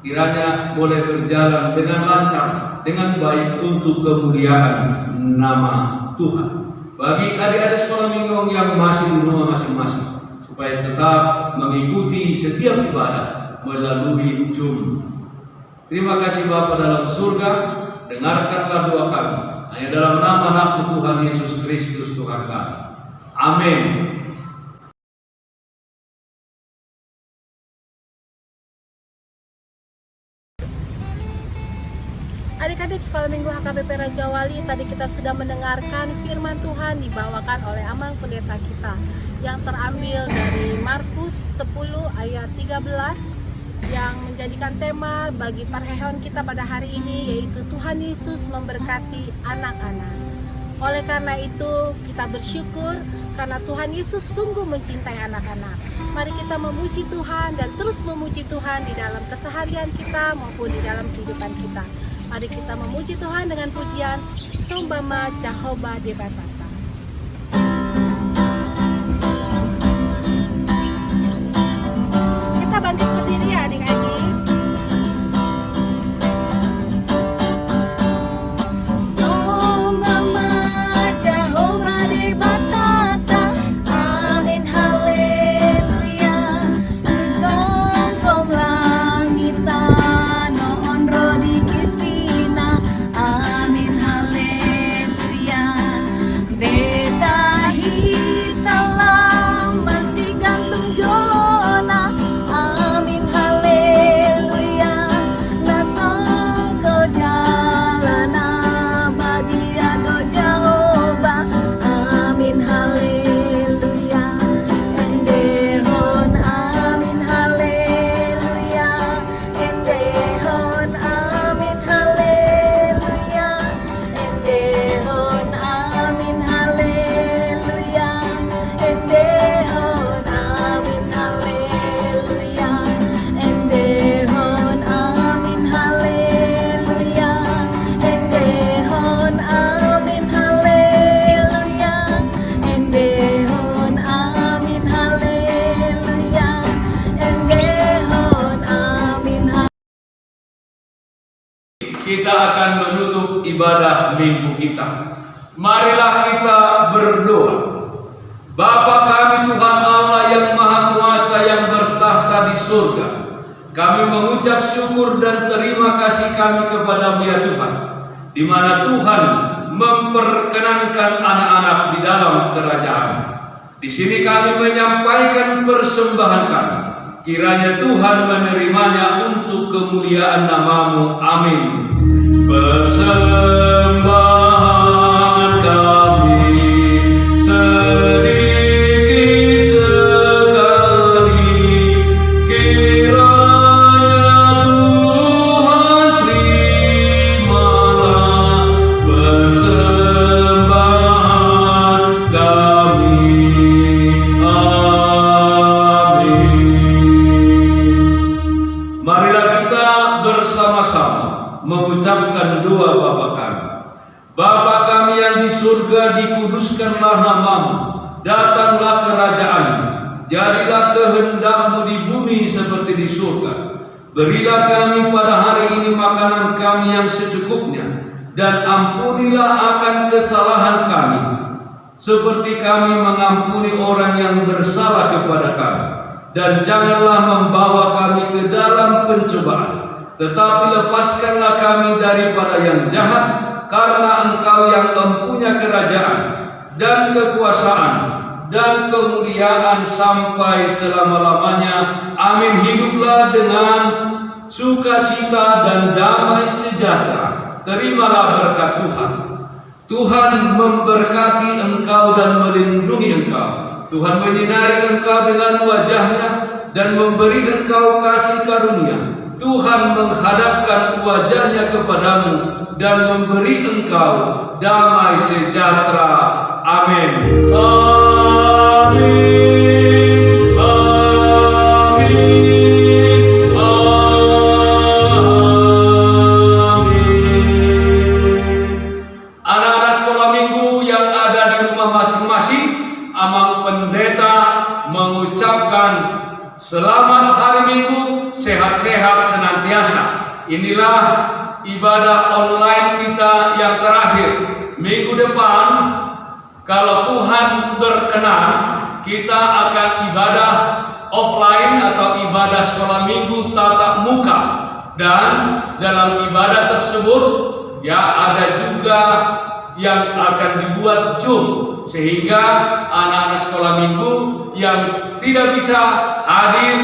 Kiranya boleh berjalan dengan lancar, dengan baik untuk kemuliaan nama Tuhan. Bagi adik-adik sekolah minggu yang masih di rumah masing-masing, supaya tetap mengikuti setiap ibadah melalui Zoom. Terima kasih Bapa dalam surga, dengarkanlah doa kami. Hanya dalam nama anak Tuhan Yesus Kristus Tuhan kami. Amin. Adik-adik sekolah minggu HKBP Raja Wali, tadi kita sudah mendengarkan firman Tuhan dibawakan oleh Amang Pendeta kita yang terambil dari Markus 10 ayat 13 yang menjadikan tema bagi perheon kita pada hari ini, yaitu Tuhan Yesus memberkati anak-anak. Oleh karena itu kita bersyukur karena Tuhan Yesus sungguh mencintai anak-anak. Mari kita memuji Tuhan dan terus memuji Tuhan di dalam keseharian kita maupun di dalam kehidupan kita. Mari kita memuji Tuhan dengan pujian Sembama Jehovah Debatata. Kita bangkit berdiri ya adik-adik. Sembama Jehovah Debatata, amin haleluya. Susdong kom langita noon rodi kisina, amin haleluya. Betahi talam masih gantung jolona, amin haleluya. Nasang kau jalana badia do Jehovah, amin haleluya. Endehon amin haleluya, endehon amin haleluya, endehon amin haleluya, endehon amin haleluya, endehon amin haleluya, endehon amin haleluya, endehon amin haleluya, endehon amin haleluya. Kita akan menutup ibadah minggu kita. Marilah kita berdoa. Bapa kami Tuhan Allah yang Maha Kuasa yang bertahta di surga, kami mengucap syukur dan terima kasih kami kepada-Mu ya Tuhan, di mana Tuhan memperkenankan anak-anak di dalam kerajaan. Di sini kami menyampaikan persembahan kami. Kiranya Tuhan menerimanya untuk kemuliaan nama-Mu. Amin. Persembahan kami sedikit sekali, kiranya Tuhan terimalah persembahan kami. Amin. Marilah kita bersama-sama mengucapkan doa Bapa kami. Bapa kami yang di surga, dikuduskanlah nama-Mu, datanglah kerajaan-Mu, jadilah kehendak-Mu di bumi seperti di surga. Berilah kami pada hari ini makanan kami yang secukupnya, dan ampunilah akan kesalahan kami, seperti kami mengampuni orang yang bersalah kepada kami. Dan janganlah membawa kami ke dalam pencobaan, tetapi lepaskanlah kami daripada yang jahat, karena Engkau yang mempunyai kerajaan dan kekuasaan dan kemuliaan sampai selama-lamanya. Amin. Hiduplah dengan sukacita dan damai sejahtera. Terimalah berkat Tuhan. Tuhan memberkati engkau dan melindungi engkau. Tuhan menyinari engkau dengan wajah-Nya dan memberi engkau kasih karunia. Tuhan menghadapkan wajah-Nya kepadamu dan memberi engkau damai sejahtera. Amin. Amin. Amin. Amin. Anak-anak sekolah minggu yang ada di rumah masing-masing, Amang Pendeta mengucapkan selamat hari Minggu, sehat-sehat senantiasa. Inilah ibadah online kita yang terakhir. Minggu depan, kalau Tuhan berkenan, kita akan ibadah offline atau ibadah sekolah minggu tatap muka. Dan dalam ibadah tersebut, ya ada juga yang akan dibuat Zoom, sehingga anak-anak sekolah minggu yang tidak bisa hadir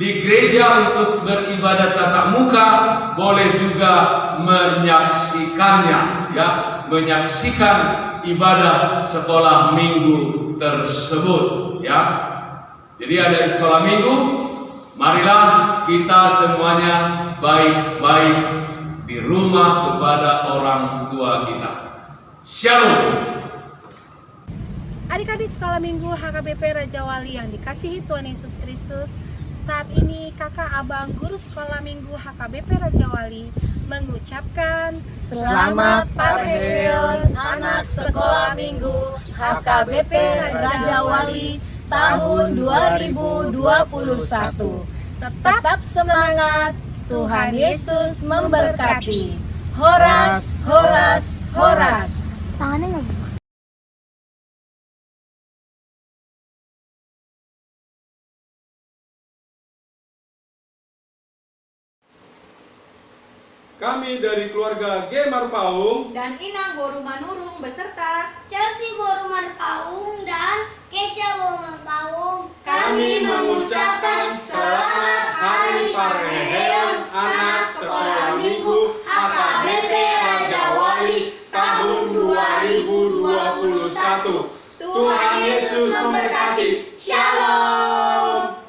di gereja untuk beribadah tatap muka, boleh juga menyaksikannya, ya, menyaksikan ibadah sekolah minggu tersebut, ya. Jadi ada sekolah minggu, marilah kita semuanya baik-baik di rumah kepada orang tua kita. Shalom. Adik-adik sekolah minggu HKBP Raja Wali yang dikasihi Tuhan Yesus Kristus, saat ini kakak abang guru sekolah minggu HKBP Raja Wali mengucapkan Selamat Parheon anak sekolah minggu HKBP Raja Wali tahun 2021. Tetap semangat, Tuhan Yesus memberkati. Horas, horas, horas. Tangannya nggak buka. Kami dari keluarga G. Marpaung dan Inang Boru Manurung beserta Chelsea Borumar Paung dan Kesha Borumar Paung. kami mengucapkan selamat Hari Parheon Anak Sekolah Minggu HKBP Raja Wali tahun 2021. Tuhan Yesus memberkati. Shalom.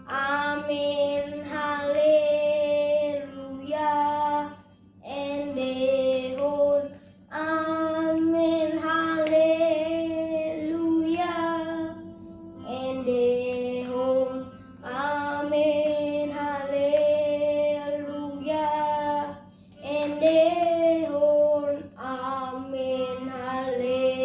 Amin, haleluya, endehon, amin, haleluya, endehon, amin, haleluya, endehon, amin, haleluya.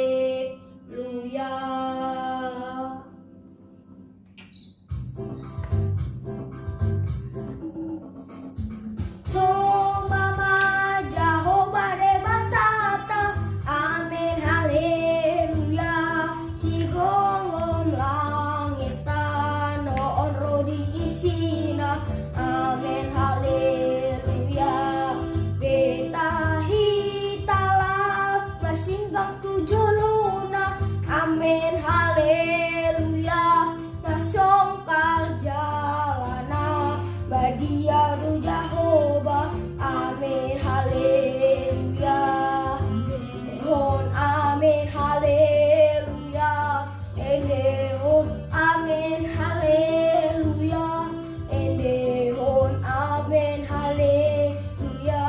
Amin, haleluya, nasongkal jalana, badia du Jehovah. Amin, haleluya, hon, amin, haleluya, elehon, amin, haleluya, elehon, amin, haleluya,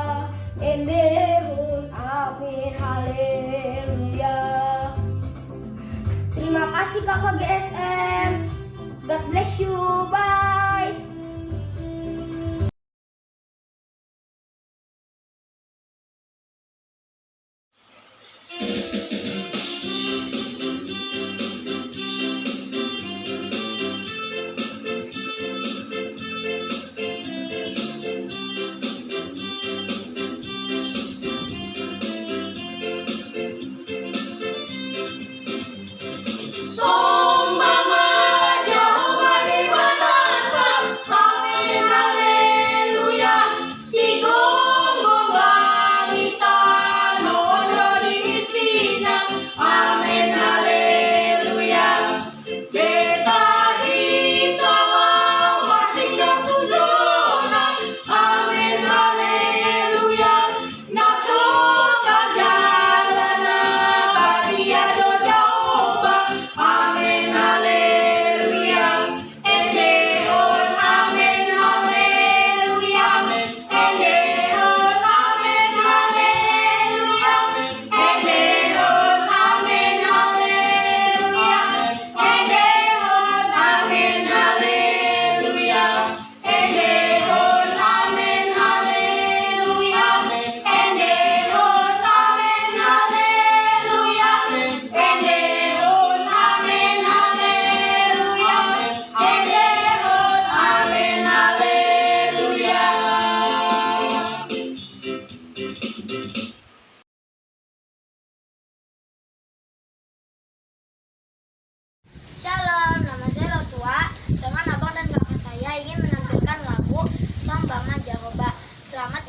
elehon, amin, haleluya. Terima kasih kakak GSM. God bless you. Bye.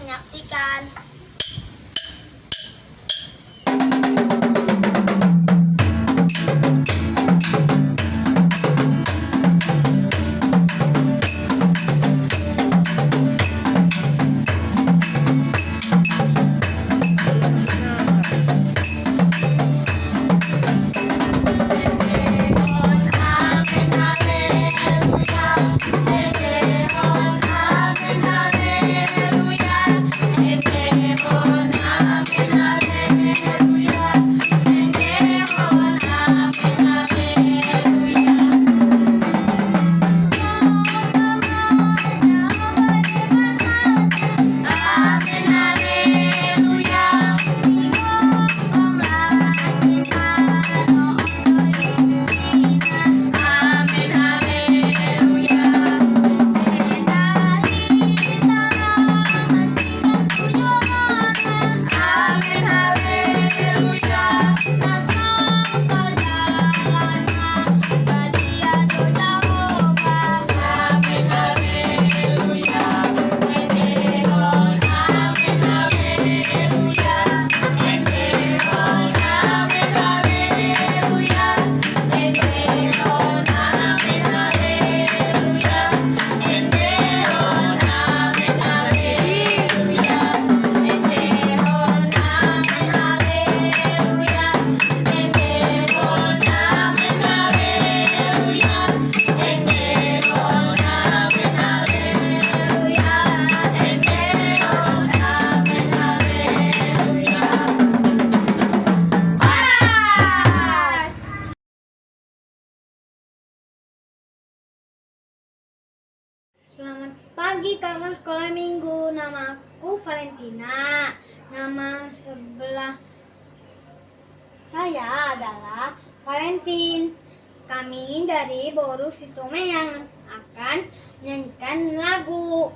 menyaksikan. Selamat pagi kawan sekolah minggu, nama aku Valentina. Nama sebelah saya adalah Valentin. Kami dari Boru Situme yang akan menyanyikan lagu.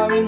Amin,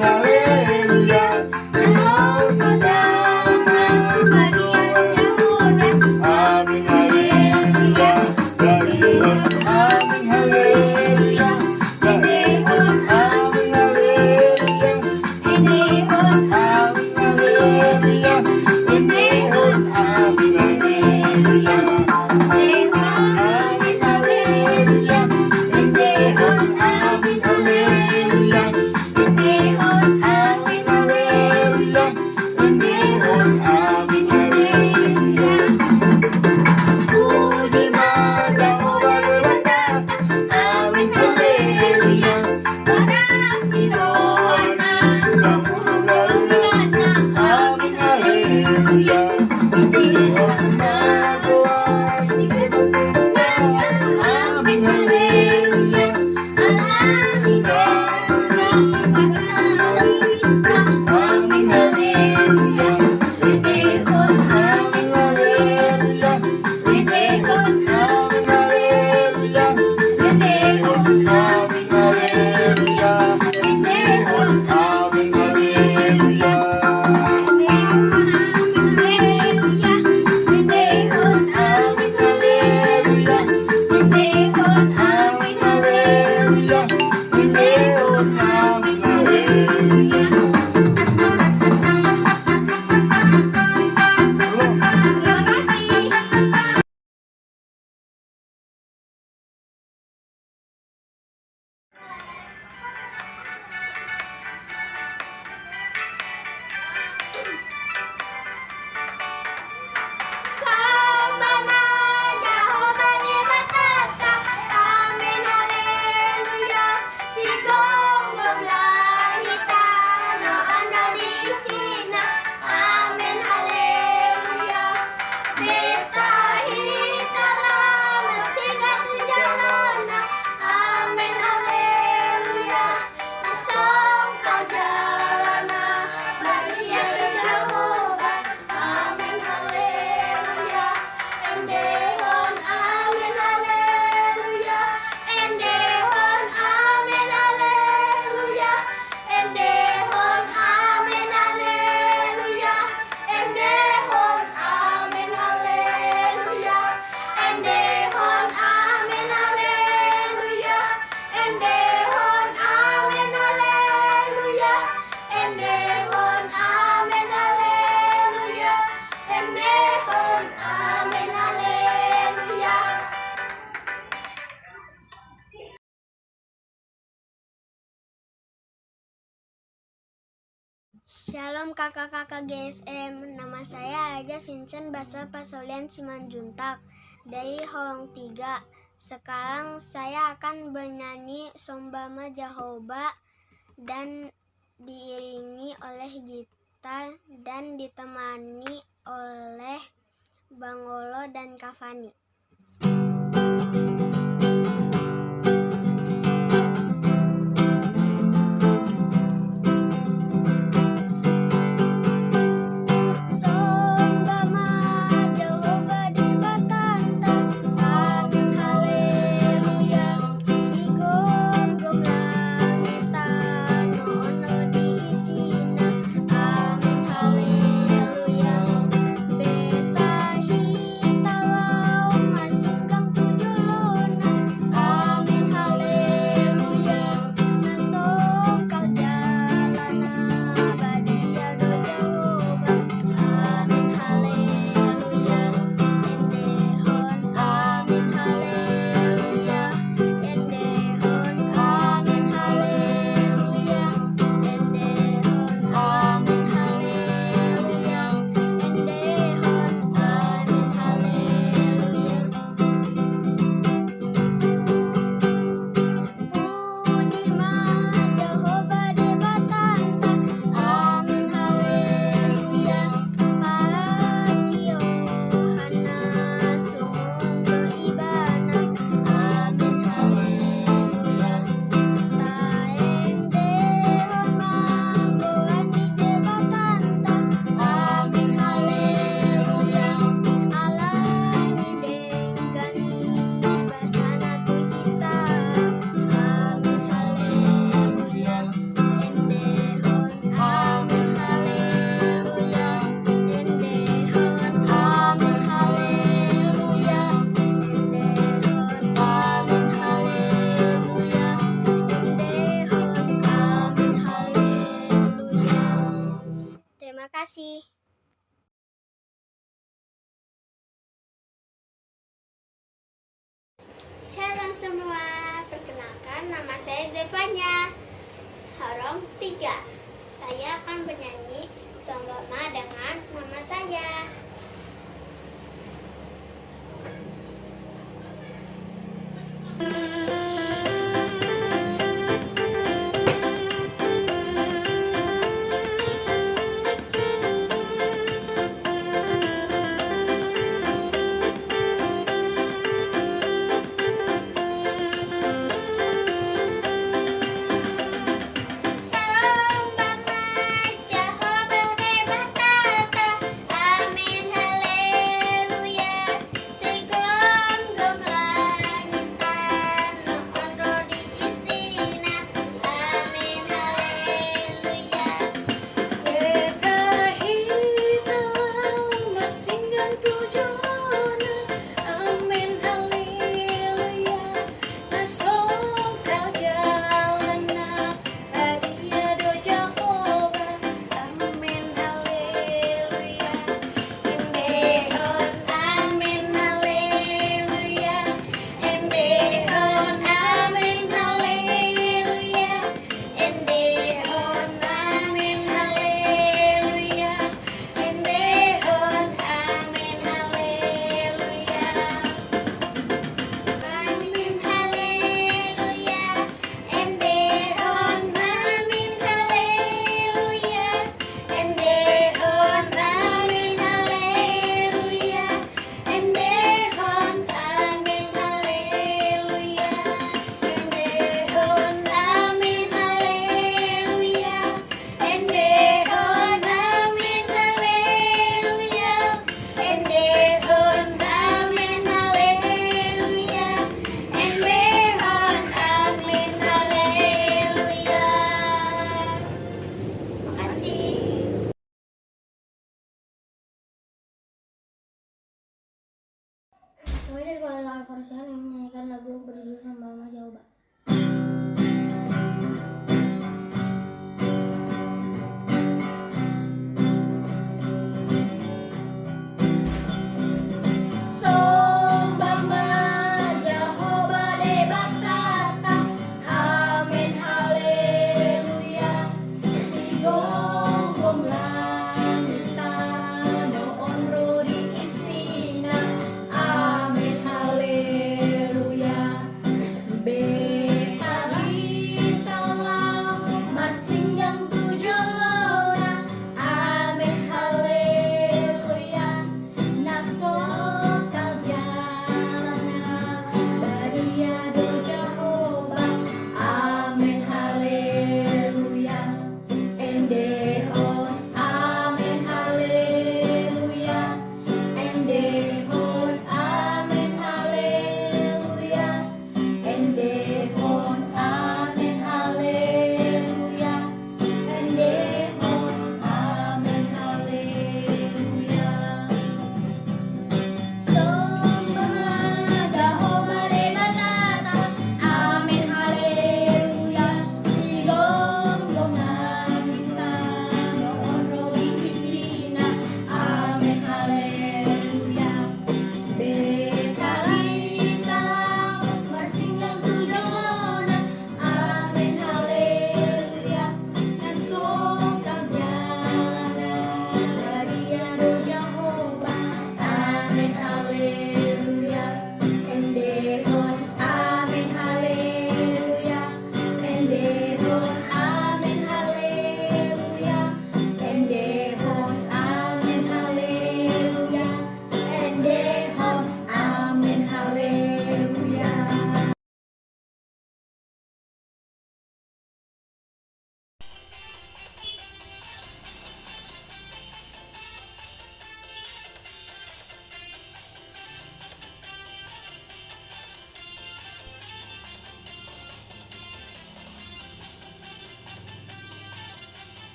Shalom kakak-kakak GSM, nama saya Aja Vincent Basa Pasolian Simanjuntak dari Holong 3. Sekarang saya akan bernyanyi Sombama Jahoba dan diiringi oleh gitar dan ditemani oleh Bang Olo dan Kavani. Terima kasih. Shalom semua, perkenalkan nama saya Zevanya, Holong 3. Saya akan bernyanyi Sombama dengan mama saya. Amin haleluya, tegom langit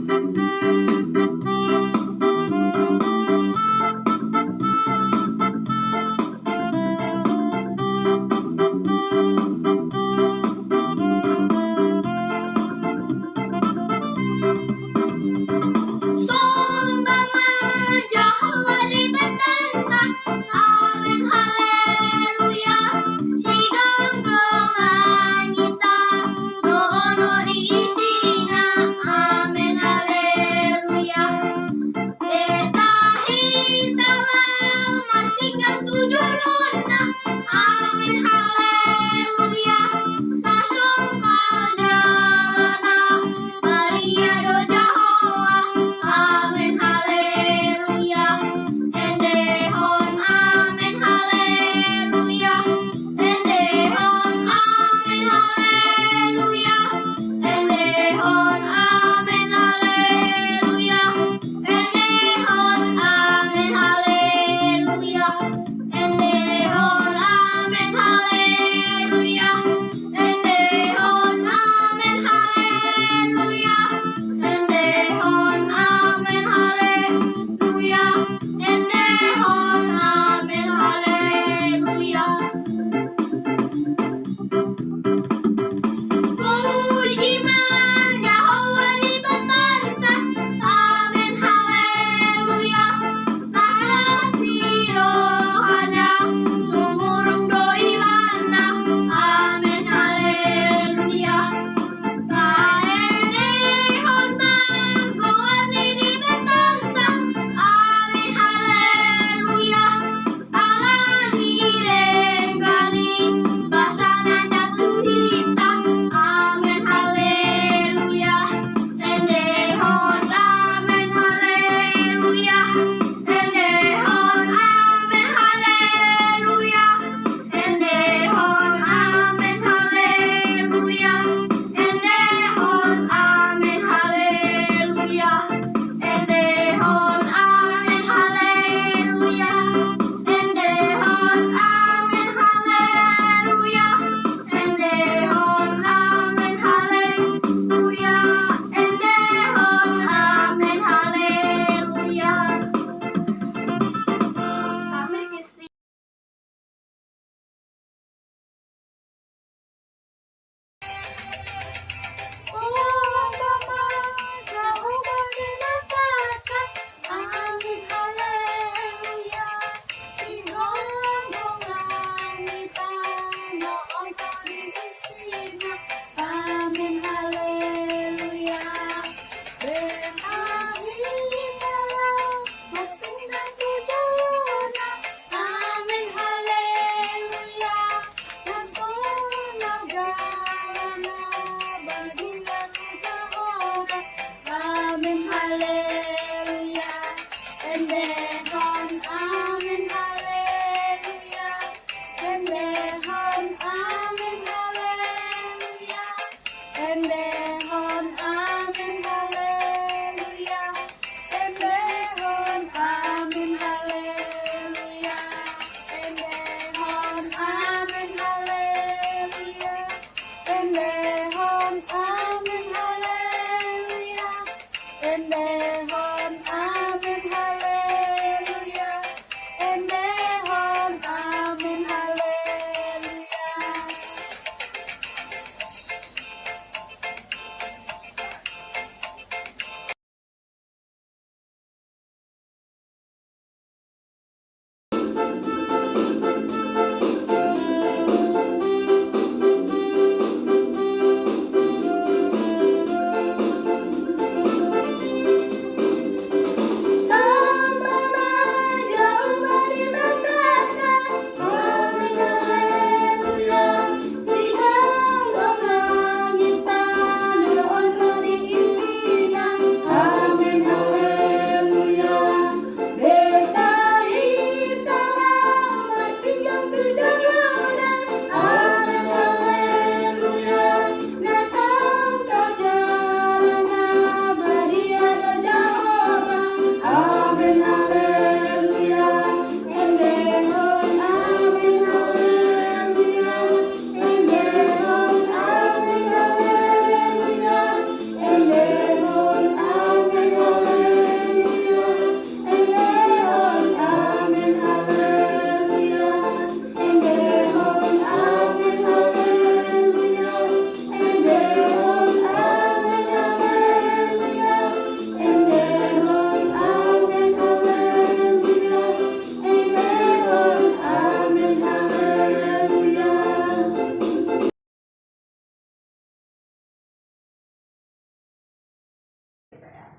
Amen, haleluya.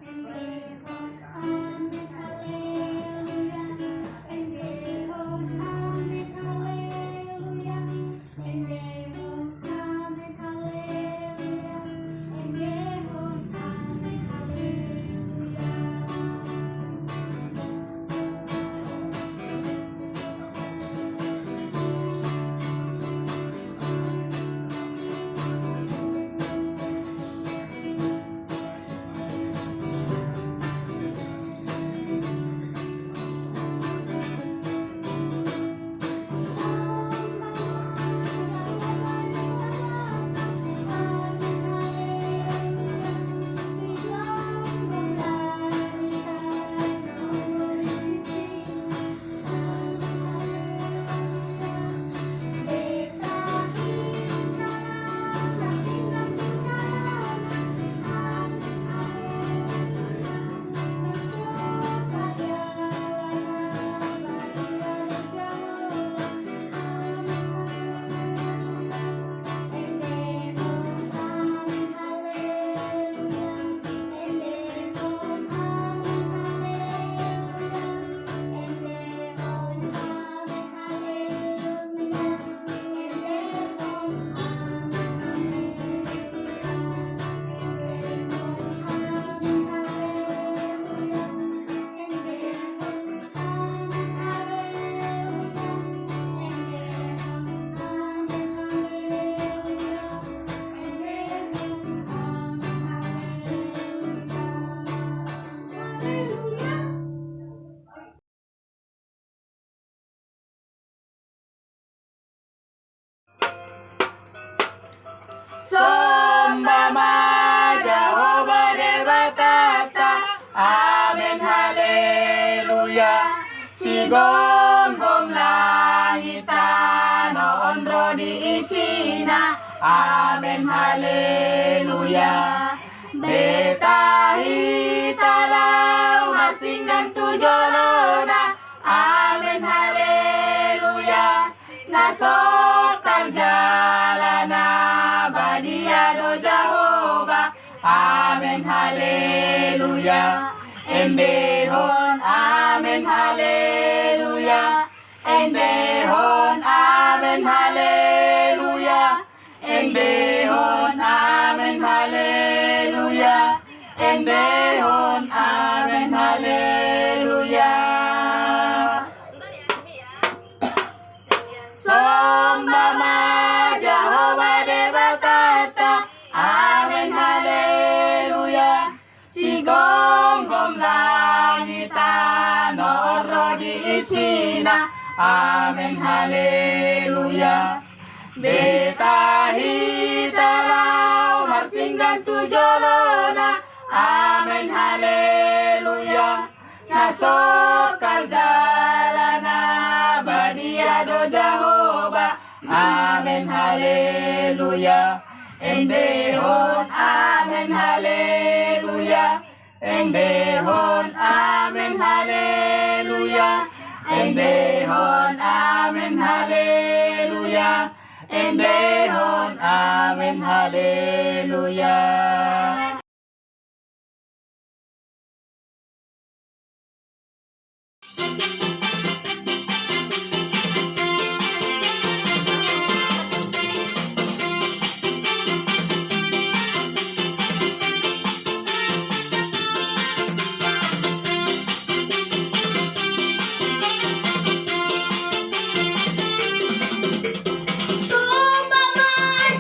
Endehon amin haleluya. Endehon amin haleluya. Endehon amin haleluya. Endehon amin haleluya. Sembama Jehovah Devatata, amin haleluya. Sigon bom langitano ondro diisina, amin haleluya. Betahi talau masinggan tujolona, amin haleluya. Nasokal jalana badia do Jehovah, amin haleluya. Endehon amin haleluya. Endehon amin haleluya. Endehon amin haleluya. Endehon amin haleluya. Sembama Jehovah Devatata, amin haleluya. Sigonggom langitano oro diisina, amin haleluya. Betahi talau marsinggan tujolona, amin haleluya. Nasokal jalana badia do Jehovah, amin haleluya. Endehon amin haleluya. Endehon amin haleluya. Endehon amin haleluya. Endehon amin haleluya. Sembama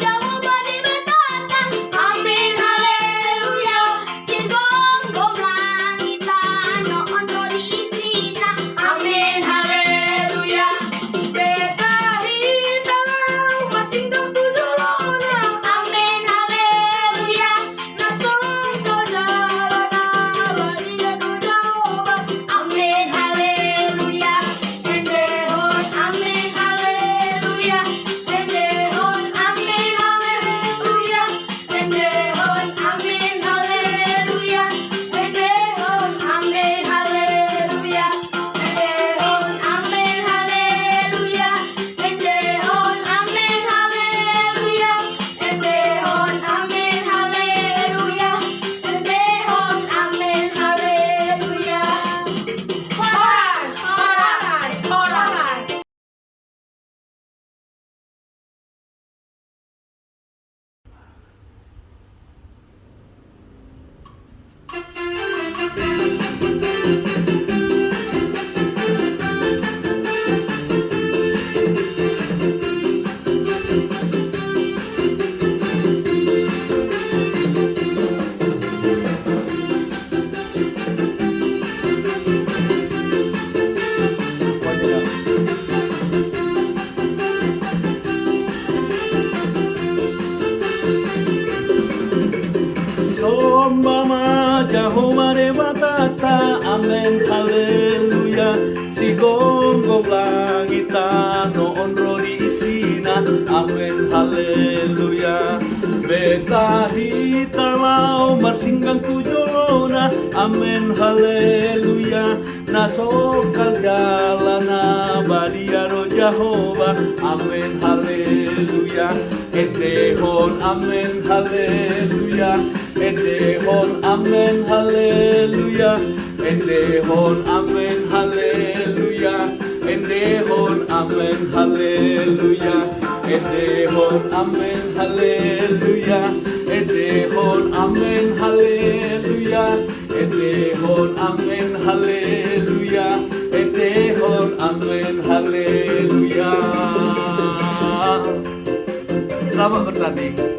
Jehovah Devatata, amin haleluya. Sombama Jehovah de batata, amen, haleluya. Si gonggong langita, noon rodi isina, amen, haleluya. Betahi talau marsinggang tujolona, amen, haleluya. Nasokal jalana badiaro Jehovah, amen, haleluya. Edehon, amen, haleluya. Edehon, amen, haleluya. Edehon, amen, haleluya. Edehon, amen, haleluya. Edehon, amen, haleluya. Edehon, amen, haleluya. Edehon, amen, haleluya. Edehon, amen, haleluya. Selamat bertanding.